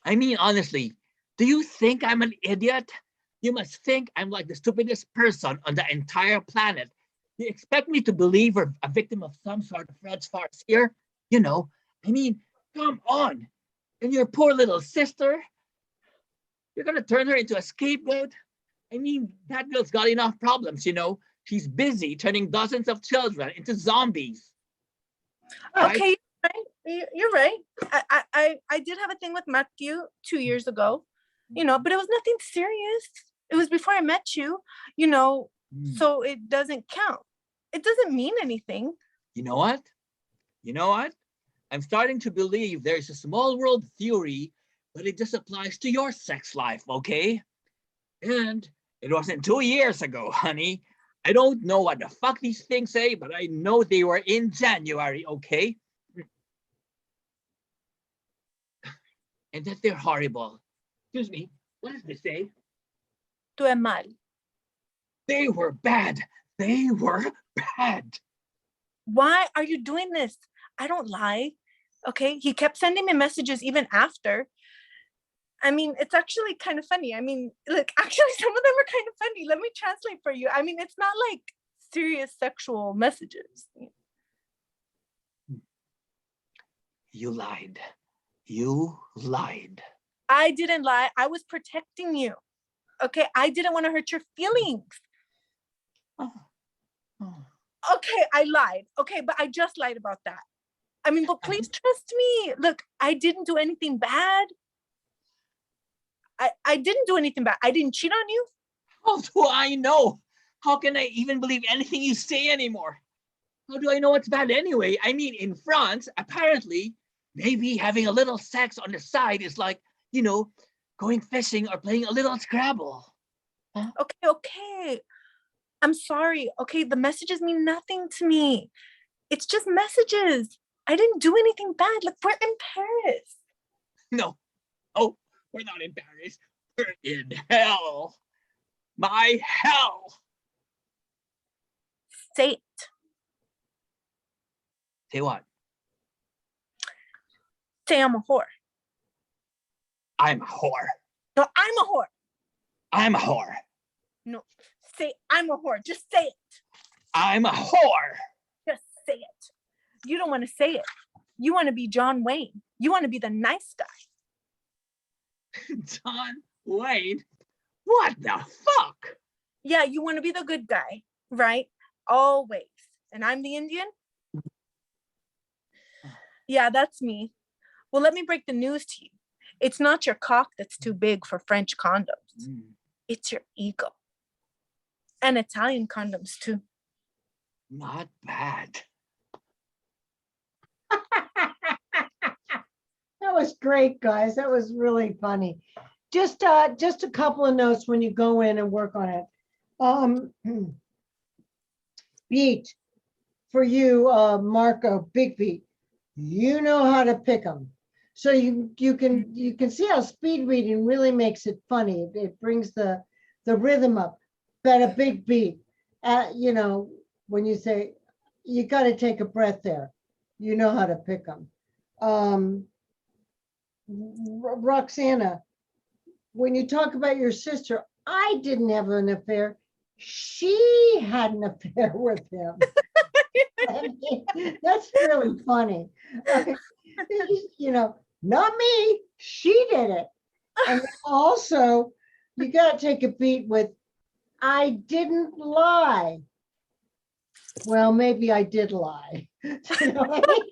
I mean, honestly, do you think I'm an idiot? You must think I'm like the stupidest person on the entire planet. You expect me to believe we're a victim of some sort of Fred's farce here? I mean, come on. And your poor little sister, you're gonna turn her into a scapegoat? I mean, that girl's got enough problems, She's busy turning dozens of children into zombies. Right? Okay, you're right. I did have a thing with Matthew 2 years ago, but it was nothing serious. It was before I met you, so it doesn't count. It doesn't mean anything. You know what? I'm starting to believe there's a small world theory, but it just applies to your sex life, okay? And it wasn't 2 years ago, honey. I don't know what the fuck these things say, but I know they were in January, okay? And that they're horrible. Excuse me, what does this say? Tu es mal. They were bad. They were bad. Why are you doing this? I don't lie. Okay, he kept sending me messages even after. I mean, it's actually kind of funny. I mean, look, actually, some of them are kind of funny. Let me translate for you. I mean, it's not like serious sexual messages. You lied. You lied. I didn't lie. I was protecting you. Okay, I didn't want to hurt your feelings. Oh. Okay, I lied. Okay, but I just lied about that. I mean, but please trust me. Look, I didn't do anything bad. I didn't do anything bad. I didn't cheat on you. How do I know? How can I even believe anything you say anymore? How do I know it's bad anyway? I mean, in France, apparently, maybe having a little sex on the side is like, going fishing or playing a little Scrabble. Huh? Okay. I'm sorry. Okay, the messages mean nothing to me. It's just messages. I didn't do anything bad. Look, we're in Paris. No. Oh, we're not in Paris. We're in hell. My hell. Say it. Say what? Say I'm a whore. I'm a whore. No, I'm a whore. I'm a whore. No, say I'm a whore. Just say it. I'm a whore. Just say it. You don't want to say it. You want to be John Wayne. You want to be the nice guy. John Wayne? What the fuck? Yeah, you want to be the good guy, right? Always. And I'm the Indian? Yeah, that's me. Well, let me break the news to you. It's not your cock that's too big for French condoms. It's your ego. And Italian condoms too. Not bad. That was great, guys. That was really funny. Just a couple of notes when you go in and work on it. Beat for you, Marco, big beat. You know how to pick them. So you can see how speed reading really makes it funny. It brings the rhythm up. But a big beat, you know, when you say you got to take a breath there, you know how to pick them. Roxana, when you talk about your sister, I didn't have an affair. She had an affair with him. That's really funny. You know, not me. She did it. And also, you got to take a beat with, I didn't lie. Well, maybe I did lie. You know what I mean?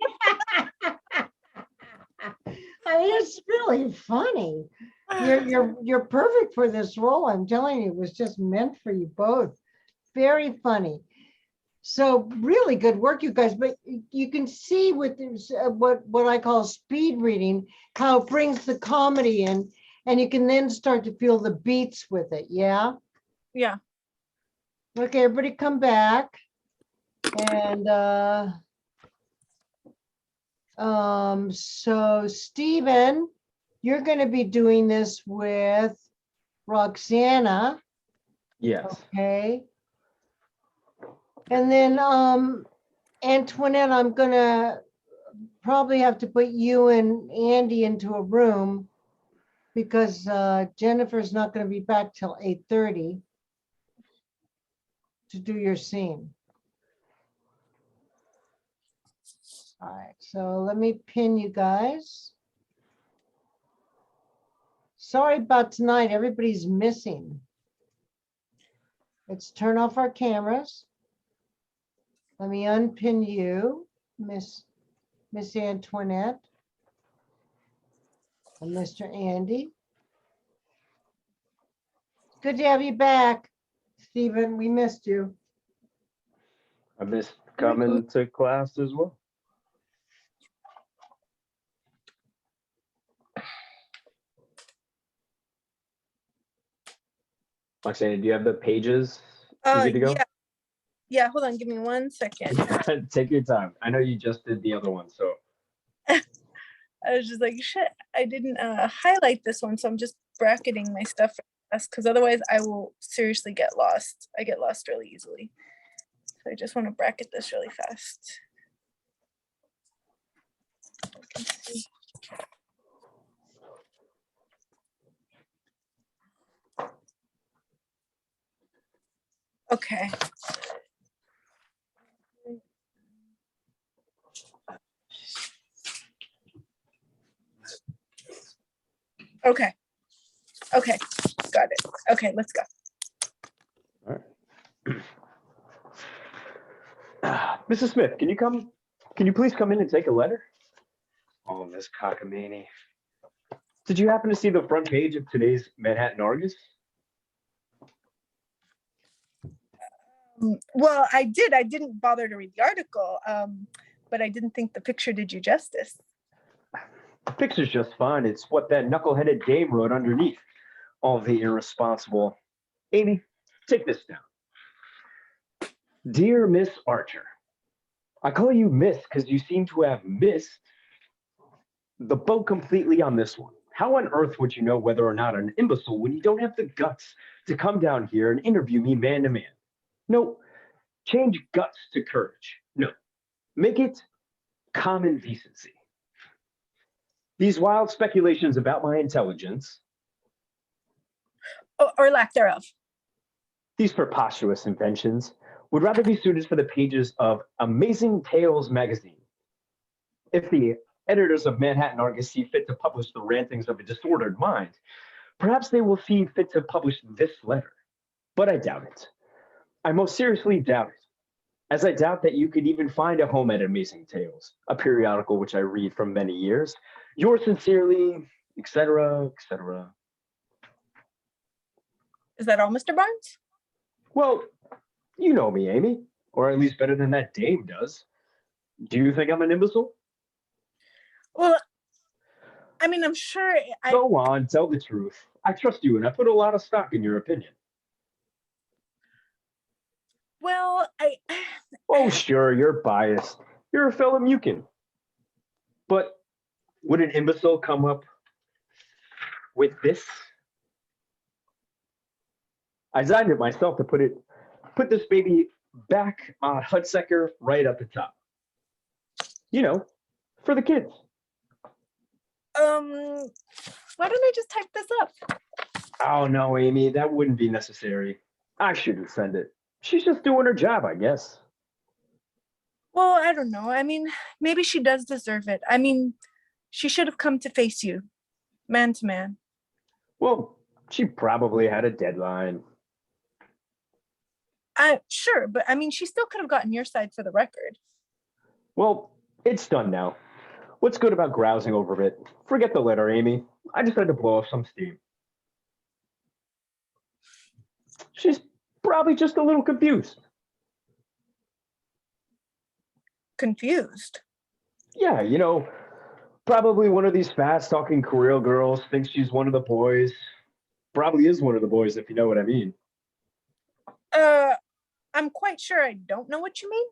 I mean, it's really funny. You're perfect for this role. I'm telling you, it was just meant for you both. Very funny. So really good work, you guys. But you can see with this, what I call speed reading, how it brings the comedy in, and you can then start to feel the beats with it. Yeah. Yeah. Okay, everybody come back. And so Stephen, you're going to be doing this with Roxana. Yes. Okay. And then Antoinette, I'm going to probably have to put you and Andy into a room because Jennifer's not going to be back till 8:30 to do your scene. All right, so let me pin you guys. Sorry about tonight, everybody's missing. Let's turn off our cameras. Let me unpin you, Miss Antoinette and Mr. Andy. Good to have you back, Stephen. We missed you. I missed coming to class as well. Roxanne, do you have the pages? You good to go? Yeah. Yeah, hold on, give me 1 second. Take your time. I know you just did the other one, so. I was just like, shit, I didn't highlight this one, so I'm just bracketing my stuff because otherwise I will seriously get lost. I get lost really easily. So I just want to bracket this really fast. Okay. Okay. Okay. Got it. Okay, let's go. All right. Mrs. Smith, can you please come in and take a letter? Oh, Miss Cockamamie. Did you happen to see the front page of today's Manhattan Argus? Well, I did. I didn't bother to read the article, but I didn't think the picture did you justice. The picture's just fine. It's what that knuckleheaded dame wrote underneath. All the irresponsible. Amy, take this down. Dear Miss Archer, I call you Miss because you seem to have missed the boat completely on this one. How on earth would you know whether or not I'm an imbecile when you don't have the guts to come down here and interview me man to man? No, change guts to courage. No, make it common decency. These wild speculations about my intelligence, Or lack thereof. these preposterous inventions, would rather be suited for the pages of Amazing Tales magazine. If the editors of Manhattan Argus see fit to publish the rantings of a disordered mind, perhaps they will see fit to publish this letter. But I doubt it. I most seriously doubt it. As I doubt that you could even find a home at Amazing Tales, a periodical which I read from many years. Yours sincerely, etc., etc. Is that all, Mr. Barnes? Well, you know me, Amy, or at least better than that dame does. Do you think I'm an imbecile? Well, I mean, I'm sure Go on, tell the truth. I trust you, and I put a lot of stock in your opinion. well, Oh, sure, you're biased. You're a fellow Mukin. But would an imbecile come up with this? I designed it myself to put this baby back on Hudsucker right at the top. You know, for the kids. why don't I just type this up? Oh no, Amy, that wouldn't be necessary. I shouldn't send it. She's just doing her job, I guess. Well, I don't know. I mean, maybe she does deserve it. I mean, she should have come to face you, man to man. Well, she probably had a deadline. Sure, but I mean, she still could have gotten your side for the record. Well, it's done now. What's good about grousing over it? Forget the letter, Amy. I just had to blow off some steam. She's probably just a little confused. Confused. Yeah, you know, probably one of these fast-talking career girls thinks she's one of the boys. Probably is one of the boys, if you know what I mean. I'm quite sure I don't know what you mean.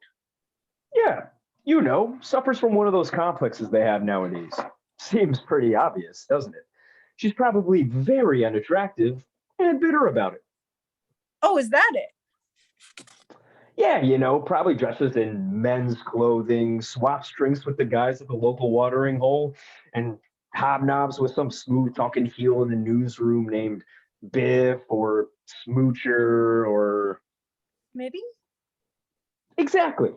Yeah, you know, suffers from one of those complexes they have nowadays. Seems pretty obvious, doesn't it? She's probably very unattractive and bitter about it. Oh, is that it? Yeah, you know, probably dresses in men's clothing, swaps drinks with the guys at the local watering hole, and hobnobs with some smooth talking heel in the newsroom named Biff or Smoocher or. Maybe. Exactly.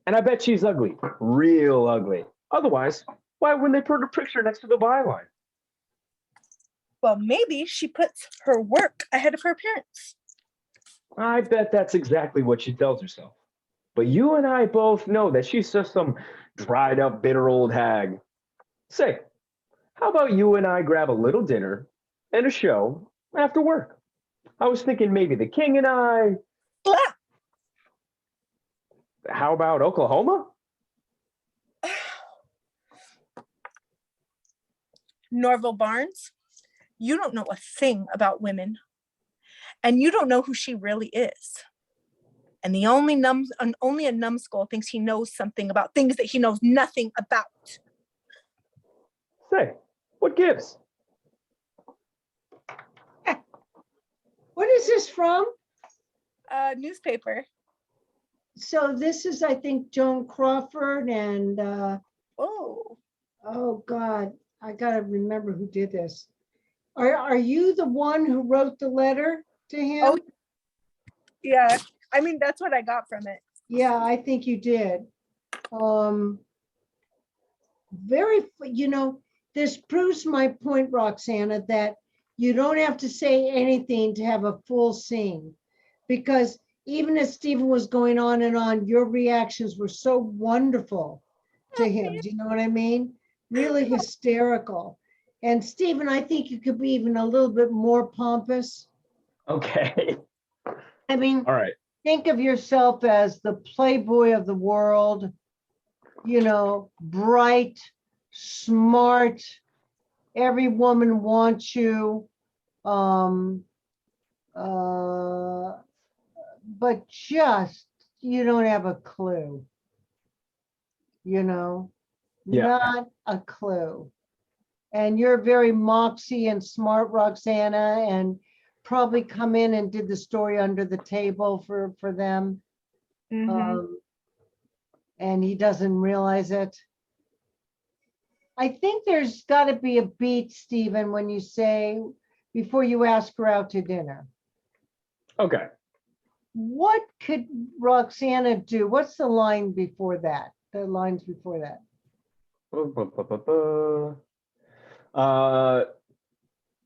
And I bet she's ugly, real ugly. Otherwise, why wouldn't they put her picture next to the byline? Well, maybe she puts her work ahead of her appearance. I bet that's exactly what she tells herself. But you and I both know that she's just some dried up, bitter old hag. Say, how about you and I grab a little dinner and a show after work? I was thinking maybe the king and I. Blah. How about Oklahoma? Norval Barnes, you don't know a thing about women. And you don't know who she really is. And only a numbskull thinks he knows something about things that he knows nothing about. Say, what gives? What is this from? Newspaper. So this is, I think, Joan Crawford and, Oh. oh God, I gotta remember who did this. Are you the one who wrote the letter to him? Oh, yeah. I mean, that's what I got from it. Yeah, I think you did. This proves my point, Roxana, that you don't have to say anything to have a full scene. Because even as Stephen was going on and on, your reactions were so wonderful to him. Do you know what I mean? Really hysterical. And Stephen, I think you could be even a little bit more pompous. Okay. I mean, All right. think of yourself as the playboy of the world, you know, bright, smart, every woman wants you. But just, you don't have a clue, you know, Yeah. not a clue. And you're very moxie and smart, Roxana, and probably come in and did the story under the table for them. Mhm. And he doesn't realize it. I think there's got to be a beat, Stephen, when you say, before you ask her out to dinner. Okay. What could Roxana do? What's the line before that? The lines before that. Uh,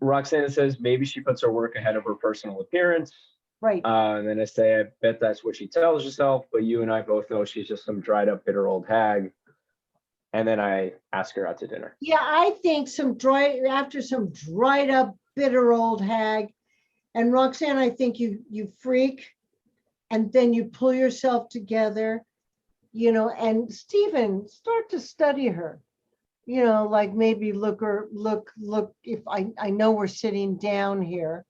Roxana says maybe she puts her work ahead of her personal appearance. Right. And then I say, I bet that's what she tells herself, but you and I both know she's just some dried up, bitter old hag. And then I ask her out to dinner. Yeah, I think after some dried up, bitter old hag. And Roxanne, I think you freak and then you pull yourself together, and Stephen, start to study her. Like maybe look if I know we're sitting down here,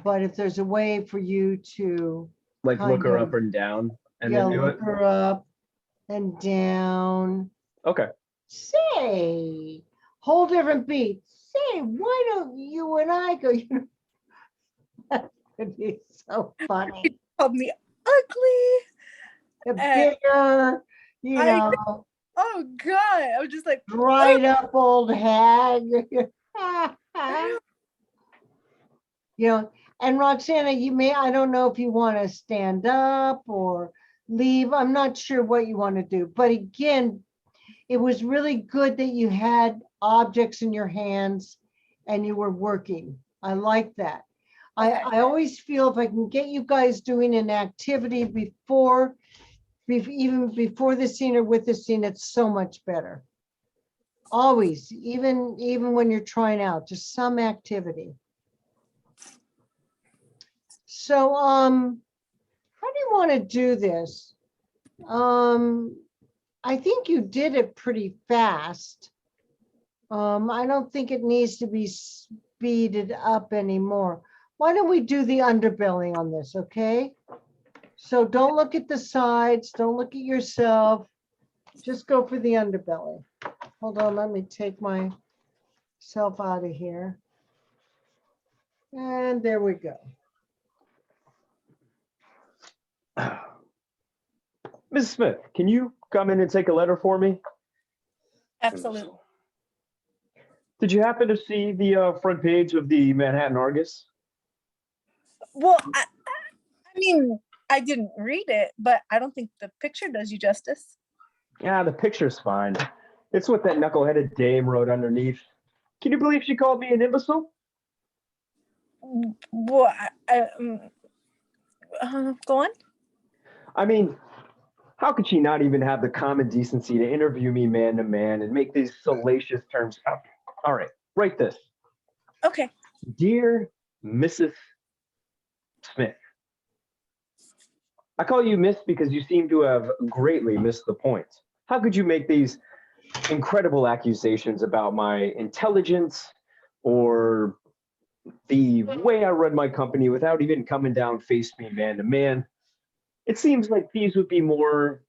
but if there's a way for you to Like look kind her of- up and down and yeah, then do look it. her up and down. Okay. Say, whole different beat. Say, why don't you and I go? That would be so funny. Called me ugly. Bitter, I- Oh God. I was just like, dried up old hag. And Roxana, I don't know if you want to stand up or leave. I'm not sure what you want to do. But again, it was really good that you had objects in your hands and you were working. I like that. I always feel if I can get you guys doing an activity even before the scene or with the scene, it's so much better. Always, even when you're trying out, just some activity. So, how do you want to do this? I think you did it pretty fast. I don't think it needs to be speeded up anymore. Why don't we do the underbelly on this, okay? So don't look at the sides, don't look at yourself. Just go for the underbelly. Hold on, let me take myself out of here. And there we go. Mrs. Smith, can you come in and take a letter for me? absolutely. Did you happen to see the front page of the Manhattan Argus? Well, I mean, I didn't read it, but I don't think the picture does you justice. Yeah, the picture's fine. It's what that knuckleheaded dame wrote underneath. Can you believe she called me an imbecile? Well, go on. I mean, how could she not even have the common decency to interview me man to man and make these salacious terms up? All right, write this. Okay. Dear Mrs. Smith, I call you Miss because you seem to have greatly missed the point. How could you make these incredible accusations about my intelligence or the way I run my company without even coming down face me man to man? It seems like these would be more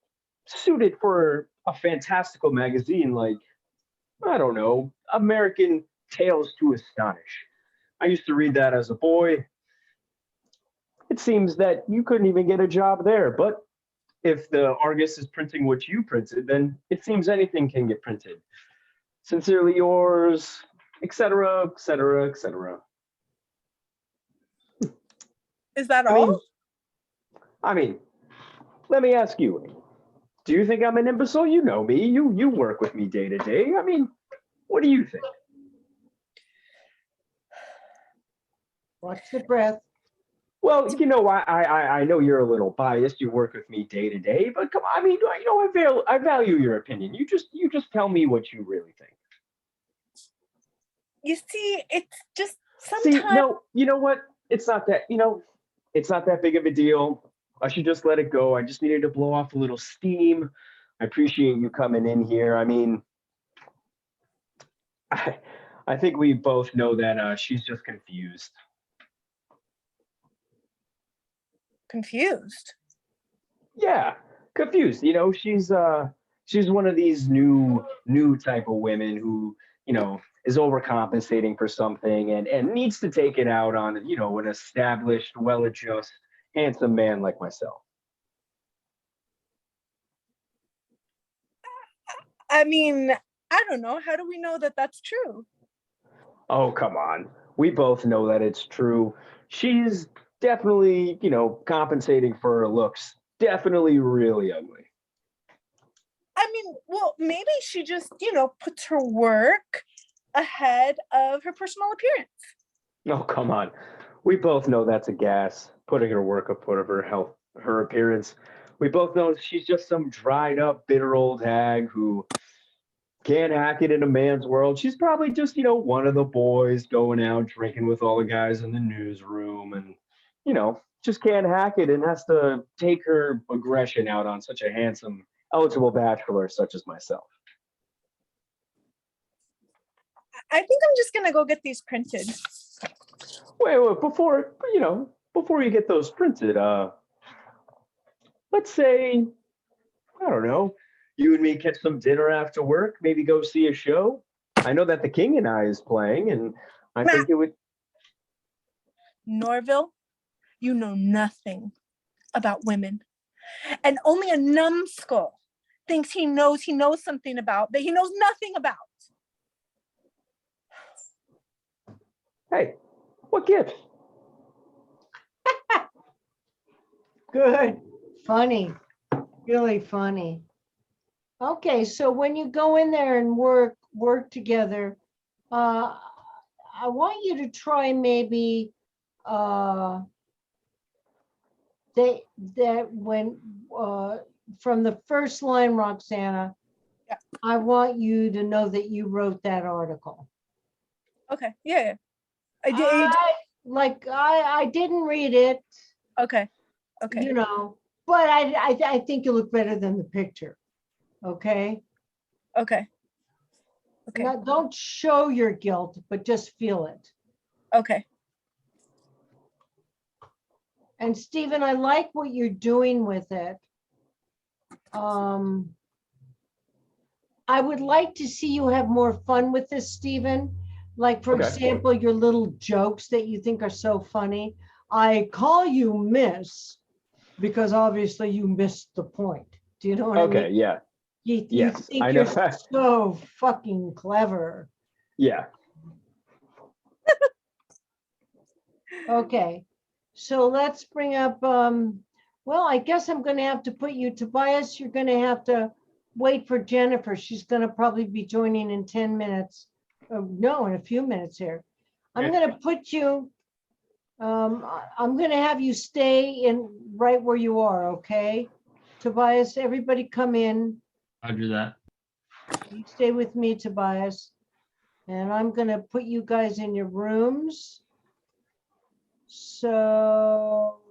suited for a fantastical magazine like, I don't know, American Tales to Astonish. I used to read that as a boy. It seems that you couldn't even get a job there, but if the Argus is printing what you printed, then it seems anything can get printed. Sincerely yours, etc., etc., etc. Is that all? I mean, let me ask you. Do you think I'm an imbecile? You know me. You work with me day to day. I mean, what do you think? Watch the breath. Well, I know you're a little biased. You work with me day to day, but come on, I mean, I value your opinion. You just tell me what you really think. You see, it's just sometimes. See, no, you know what? It's not that, it's not that big of a deal. I should just let it go. I just needed to blow off a little steam. I appreciate you coming in here. I mean, I think we both know that she's just confused. Confused. Yeah, confused. She's one of these new type of women who, is overcompensating for something and needs to take it out on, an established, well-adjusted, handsome man like myself. I mean, I don't know. How do we know that that's true? Oh, come on. We both know that it's true. She's definitely, compensating for her looks. Definitely really ugly. I mean, well, maybe she just, puts her work ahead of her personal appearance. Oh, come on. We both know that's a gas, putting her work up of her health, her appearance. We both know she's just some dried up, bitter old hag who can't hack it in a man's world. She's probably just, one of the boys going out drinking with all the guys in the newsroom and, just can't hack it and has to take her aggression out on such a handsome, eligible bachelor such as myself. I think I'm just gonna go get these printed. Wait, before you get those printed, let's say, I don't know, you and me catch some dinner after work, maybe go see a show. I know that The King and I is playing, and I think it would. Norville, you know nothing about women. And only a numbskull thinks he knows something about that he knows nothing about. Hey, what gift? Good, funny, really funny. Okay, so when you go in there and work together, I want you to try maybe that when from the first line, Roxana, Yeah. I want you to know that you wrote that article. Okay, yeah. I did. I didn't read it, Okay. but I think you look better than the picture. Okay. Okay. Now, don't show your guilt, but just feel it. Okay. And Stephen, I like what you're doing with it. I would like to see you have more fun with this, Stephen. Like, for example, your little jokes that you think are so funny. I call you Miss because obviously you missed the point. Do you know what I mean? Okay, yeah. You Yes, think I know. you're so fucking clever. Yeah. Okay, so let's bring up, well, I guess I'm gonna have to put you, Tobias, you're gonna have to wait for Jennifer. She's gonna probably be joining in 10 minutes. No, in a few minutes here. I'm Okay. gonna put you, I'm gonna have you stay in right where you are, okay? Tobias, everybody come in. Roger that. You stay with me, Tobias. And I'm gonna put you guys in your rooms. So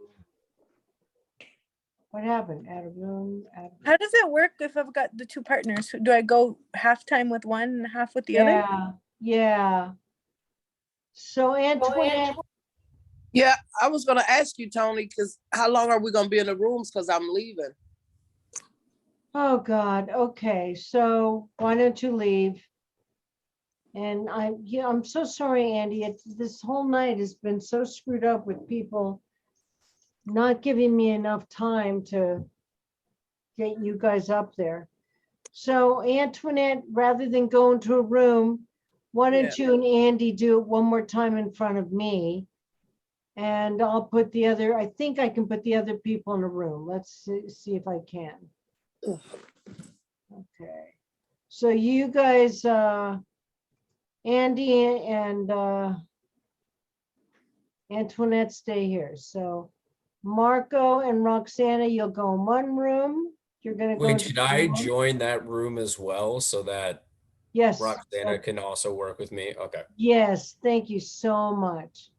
what happened? Add a room, How does it work if I've got the two partners? Do I go half time with one and half with the other? Yeah. So Antoinette, Yeah, I was gonna ask you, Tony, because how long are we gonna be in the rooms? Because I'm leaving. oh God, okay, so why don't you leave? And I'm so sorry, Andy. This whole night has been so screwed up with people not giving me enough time to get you guys up there. So Antoinette, rather than go into a room, why don't you and Andy do it one more time in front of me? And I'll put I think I can put the other people in a room. Let's see if I can. Okay. So you guys, Andy and Antoinette stay here. So Marco and Roxana, you'll go in one room. You're gonna go. Wait, should I join that room as well so that Yes. Roxana can also work with me? Okay. Yes, thank you so much.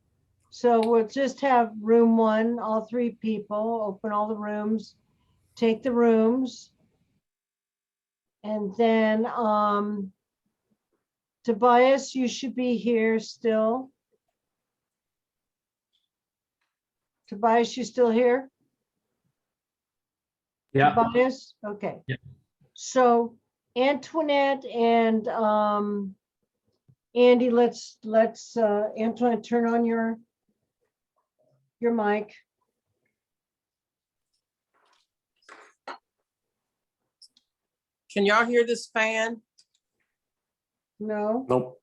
So we'll just have room one, all three people, open all the rooms, take the rooms. And then Tobias, you should be here still. Tobias, you still here? Yeah. Tobias? Okay. Yeah. So Antoinette and Andy, let's Antoinette, turn on your mic. Can y'all hear this fan? No. Nope.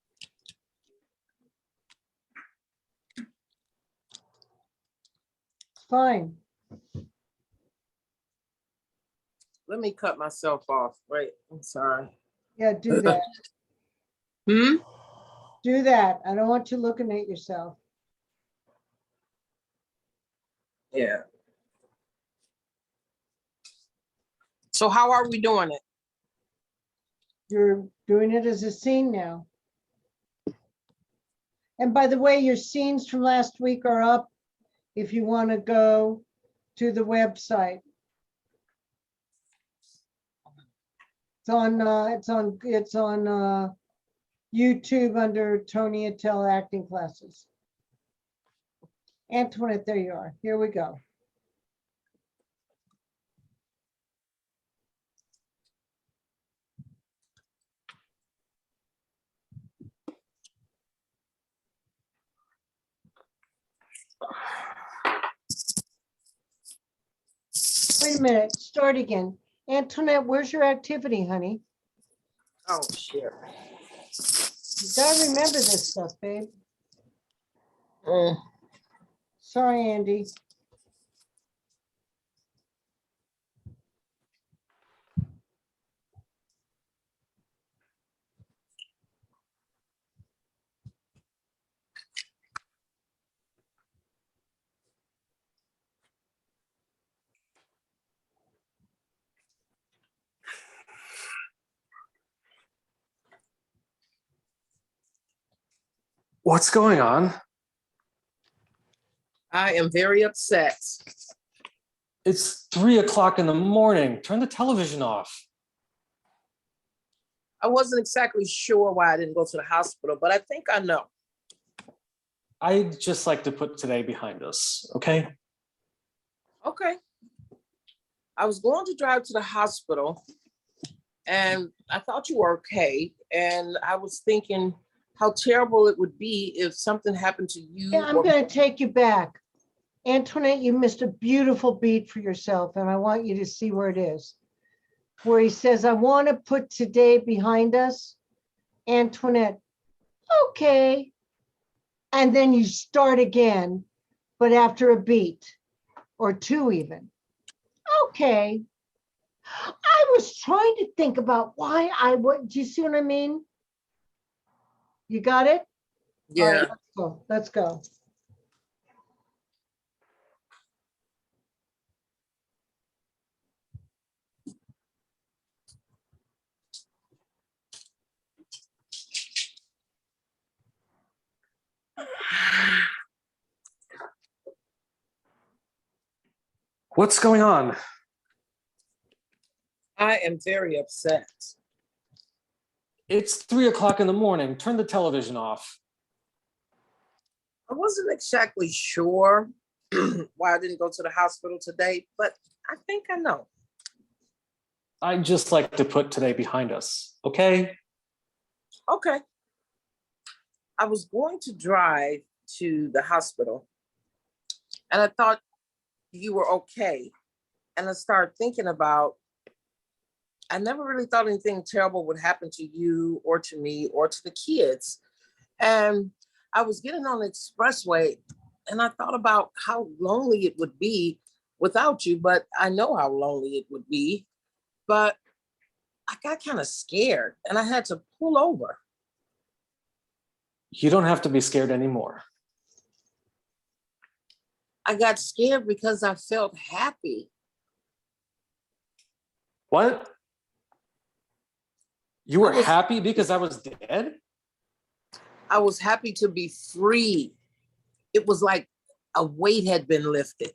Fine. Let me cut myself off. Wait, I'm sorry. Yeah, do that. Hmm? Do that. I don't want you looking at yourself. Yeah. So how are we doing it? You're doing it as a scene now. And by the way, your scenes from last week are up if you want to go to the website. It's on YouTube under Toni Attell acting classes. Antoinette, there you are. Here we go. Wait a minute, start again. Antoinette, where's your activity, honey? Oh, shit. You gotta remember this stuff, babe. Mm. Sorry, Andy. What's going on? I am very upset. It's 3 o'clock in the morning. Turn the television off. I wasn't exactly sure why I didn't go to the hospital, but I think I know. I'd just like to put today behind us, okay? Okay. I was going to drive to the hospital and I thought you were okay. And I was thinking how terrible it would be if something happened to you. Yeah, I'm gonna take you back. Antoinette, you missed a beautiful beat for yourself, and I want you to see where it is. Where he says, I want to put today behind us. Antoinette, okay. And then you start again, but after a beat or two even. Okay. I was trying to think about why I would, do you see what I mean? You got it? Yeah. All right, let's go. Let's go. What's going on? I am very upset. It's 3 o'clock in the morning. Turn the television off. I wasn't exactly sure why I didn't go to the hospital today, but I think I know. I'd just like to put today behind us, okay? Okay. I was going to drive to the hospital and I thought you were okay. And I started thinking about, I never really thought anything terrible would happen to you or to me or to the kids. And I was getting on the expressway and I thought about how lonely it would be without you, but I know how lonely it would be. But I got kind of scared and I had to pull over. You don't have to be scared anymore. I got scared because I felt happy. What? You were I was- happy because I was dead? I was happy to be free. It was like a weight had been lifted.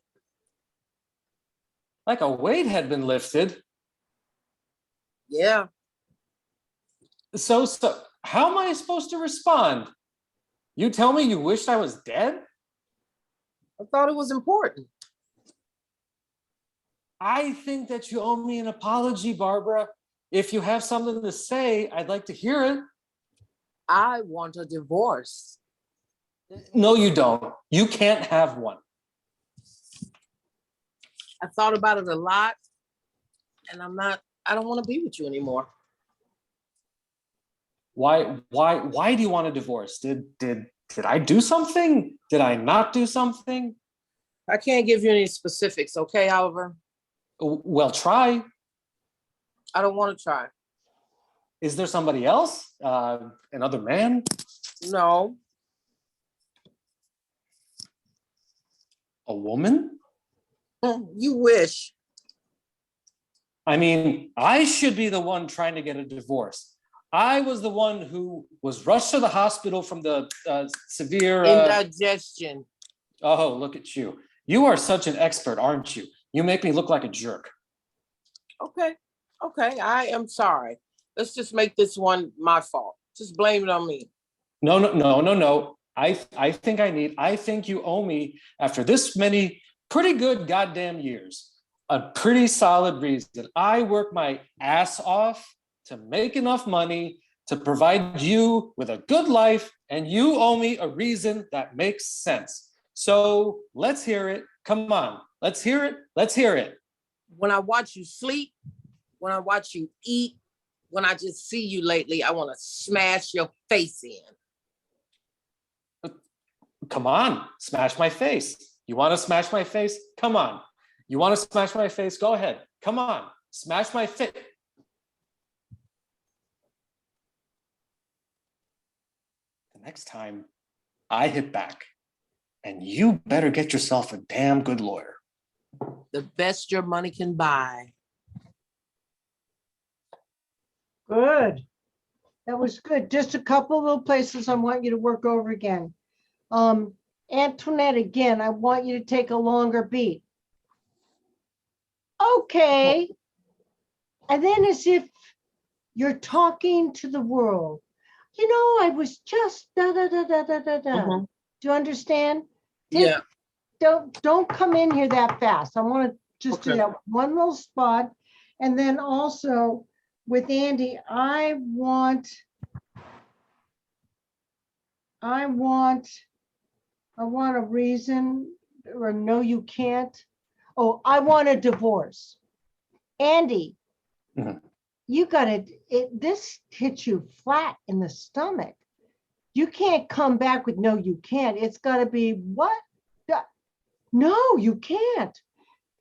Like a weight had been lifted. Yeah. So how am I supposed to respond? You tell me you wished I was dead? I thought it was important. I think that you owe me an apology, Barbara. If you have something to say, I'd like to hear it. I want a divorce. No, you don't. You can't have one. I thought about it a lot and I don't want to be with you anymore. Why do you want a divorce? Did I do something? Did I not do something? I can't give you any specifics, okay, Oliver? Well, try. I don't want to try. Is there somebody else? Another man? No. A woman? You wish. I mean, I should be the one trying to get a divorce. I was the one who was rushed to the hospital from the severe... Indigestion. Oh, look at you. You are such an expert, aren't you? You make me look like a jerk. Okay. Okay. I am sorry. Let's just make this one my fault. Just blame it on me. No. I think you owe me, after this many pretty good goddamn years, a pretty solid reason. I work my ass off to make enough money to provide you with a good life, and you owe me a reason that makes sense. So let's hear it. Come on, let's hear it. Let's hear it. When I watch you sleep, when I watch you eat, when I just see you lately, I want to smash your face in. Come on, smash my face. You want to smash my face? Come on. You want to smash my face? Go ahead. Come on, smash my face. The next time I hit back, and you better get yourself a damn good lawyer. The best your money can buy. Good. That was good. Just a couple of little places I want you to work over again. Antoinette, again, I want you to take a longer beat. Okay. And then as if you're talking to the world. You know, I was just da. Do you understand? Yeah. Don't come in here that fast. I want to just do Okay. that one little spot. And then also with Andy, I want a reason, or no, you can't. Oh, I want a divorce. Andy, Mhm. you got this hits you flat in the stomach. You can't come back with no, you can't. It's got to be what? No, you can't.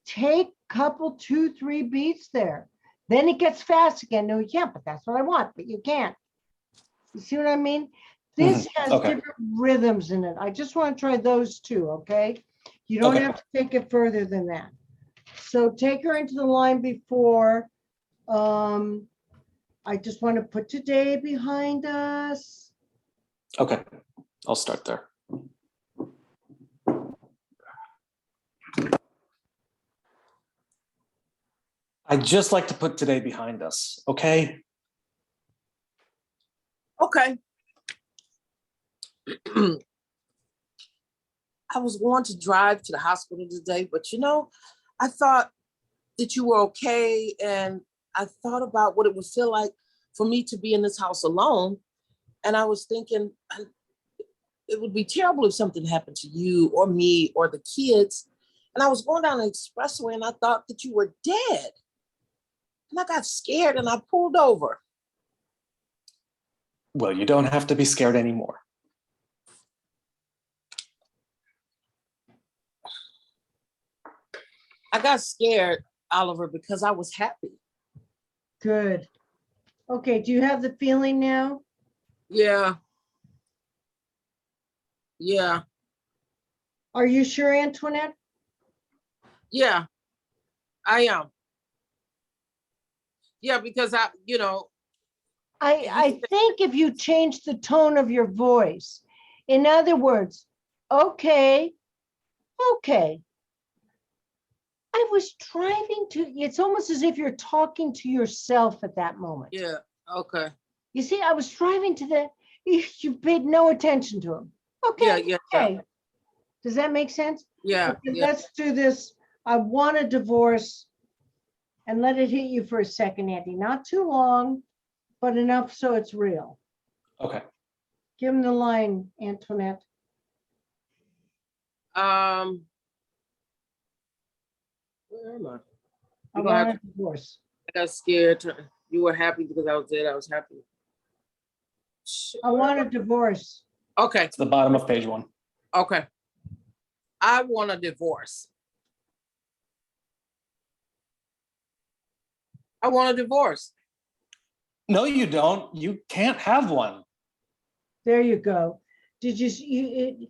Take couple, 2, 3 beats there. Then it gets fast again. No, you can't, but that's what I want, but you can't. You see what I mean? This has Okay. different rhythms in it. I just want to try those two, okay? You don't Okay. have to take it further than that. So take her into the line before. I just want to put today behind us. Okay, I'll start there. I'd just like to put today behind us, okay? Okay. I was going to drive to the hospital today, but you know, I thought that you were okay. And I thought about what it would feel like for me to be in this house alone. And I was thinking it would be terrible if something happened to you or me or the kids. And I was going down the expressway and I thought that you were dead. And I got scared and I pulled over. Well, you don't have to be scared anymore. I got scared, Oliver, because I was happy. Good. Okay, do you have the feeling now? Yeah. Yeah. Are you sure, Antoinette? Yeah, I am. Yeah, because I think if you change the tone of your voice, in other words, okay. I was driving it's almost as if you're talking to yourself at that moment. Yeah, okay. You see, I was driving to you paid no attention to him. Okay, Yeah. okay. Does that make sense? Yeah, Okay, yeah. let's do this. I want a divorce, and let it hit you for a second, Andy. Not too long, but enough so it's real. Okay. Give him the line, Antoinette. Where am I? I You're gonna want have a divorce. I got scared. You were happy because I was dead. I was happy. I want a divorce. Okay, It's the bottom of page 1. okay. I want a divorce. I want a divorce. No, you don't. You can't have one. There you go. Did you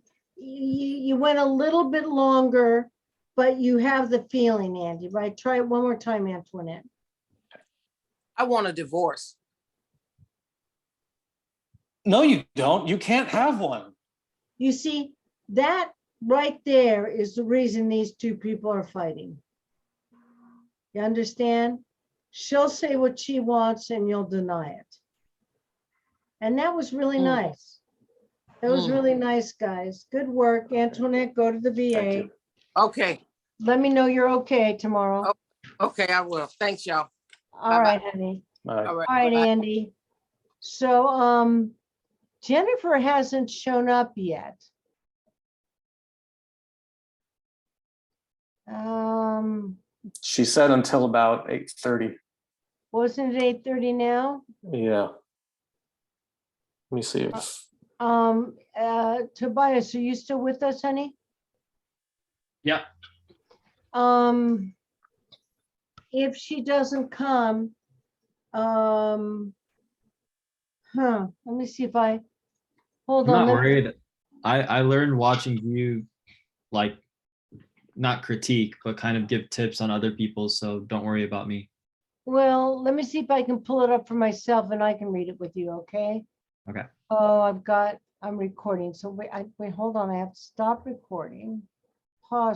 went a little bit longer, but you have the feeling, Andy, right? Try it one more time, Antoinette. I want a divorce. No, you don't. You can't have one. You see, that right there is the reason these two people are fighting. You understand? She'll say what she wants and you'll deny it. And that was really nice. That was really nice, guys. Good work. Antoinette, go to the Thank VA. you. Okay. Let me know you're okay tomorrow. Okay, I will. Thanks, y'all. All right, honey. Bye. All right. All right, bye. Andy. So, Jennifer hasn't shown up yet. She said until about 8:30. Wasn't it 8:30 now? Yeah. Let me see if Tobias, are you still with us, honey? Yeah. If she doesn't come, let me see if I, hold I'm on. not let me- worried. I learned watching you, like, not critique, but kind of give tips on other people. So don't worry about me. Well, let me see if I can pull it up for myself and I can read it with you, okay? Okay. Oh, I'm recording. So wait, hold on. I have to stop recording.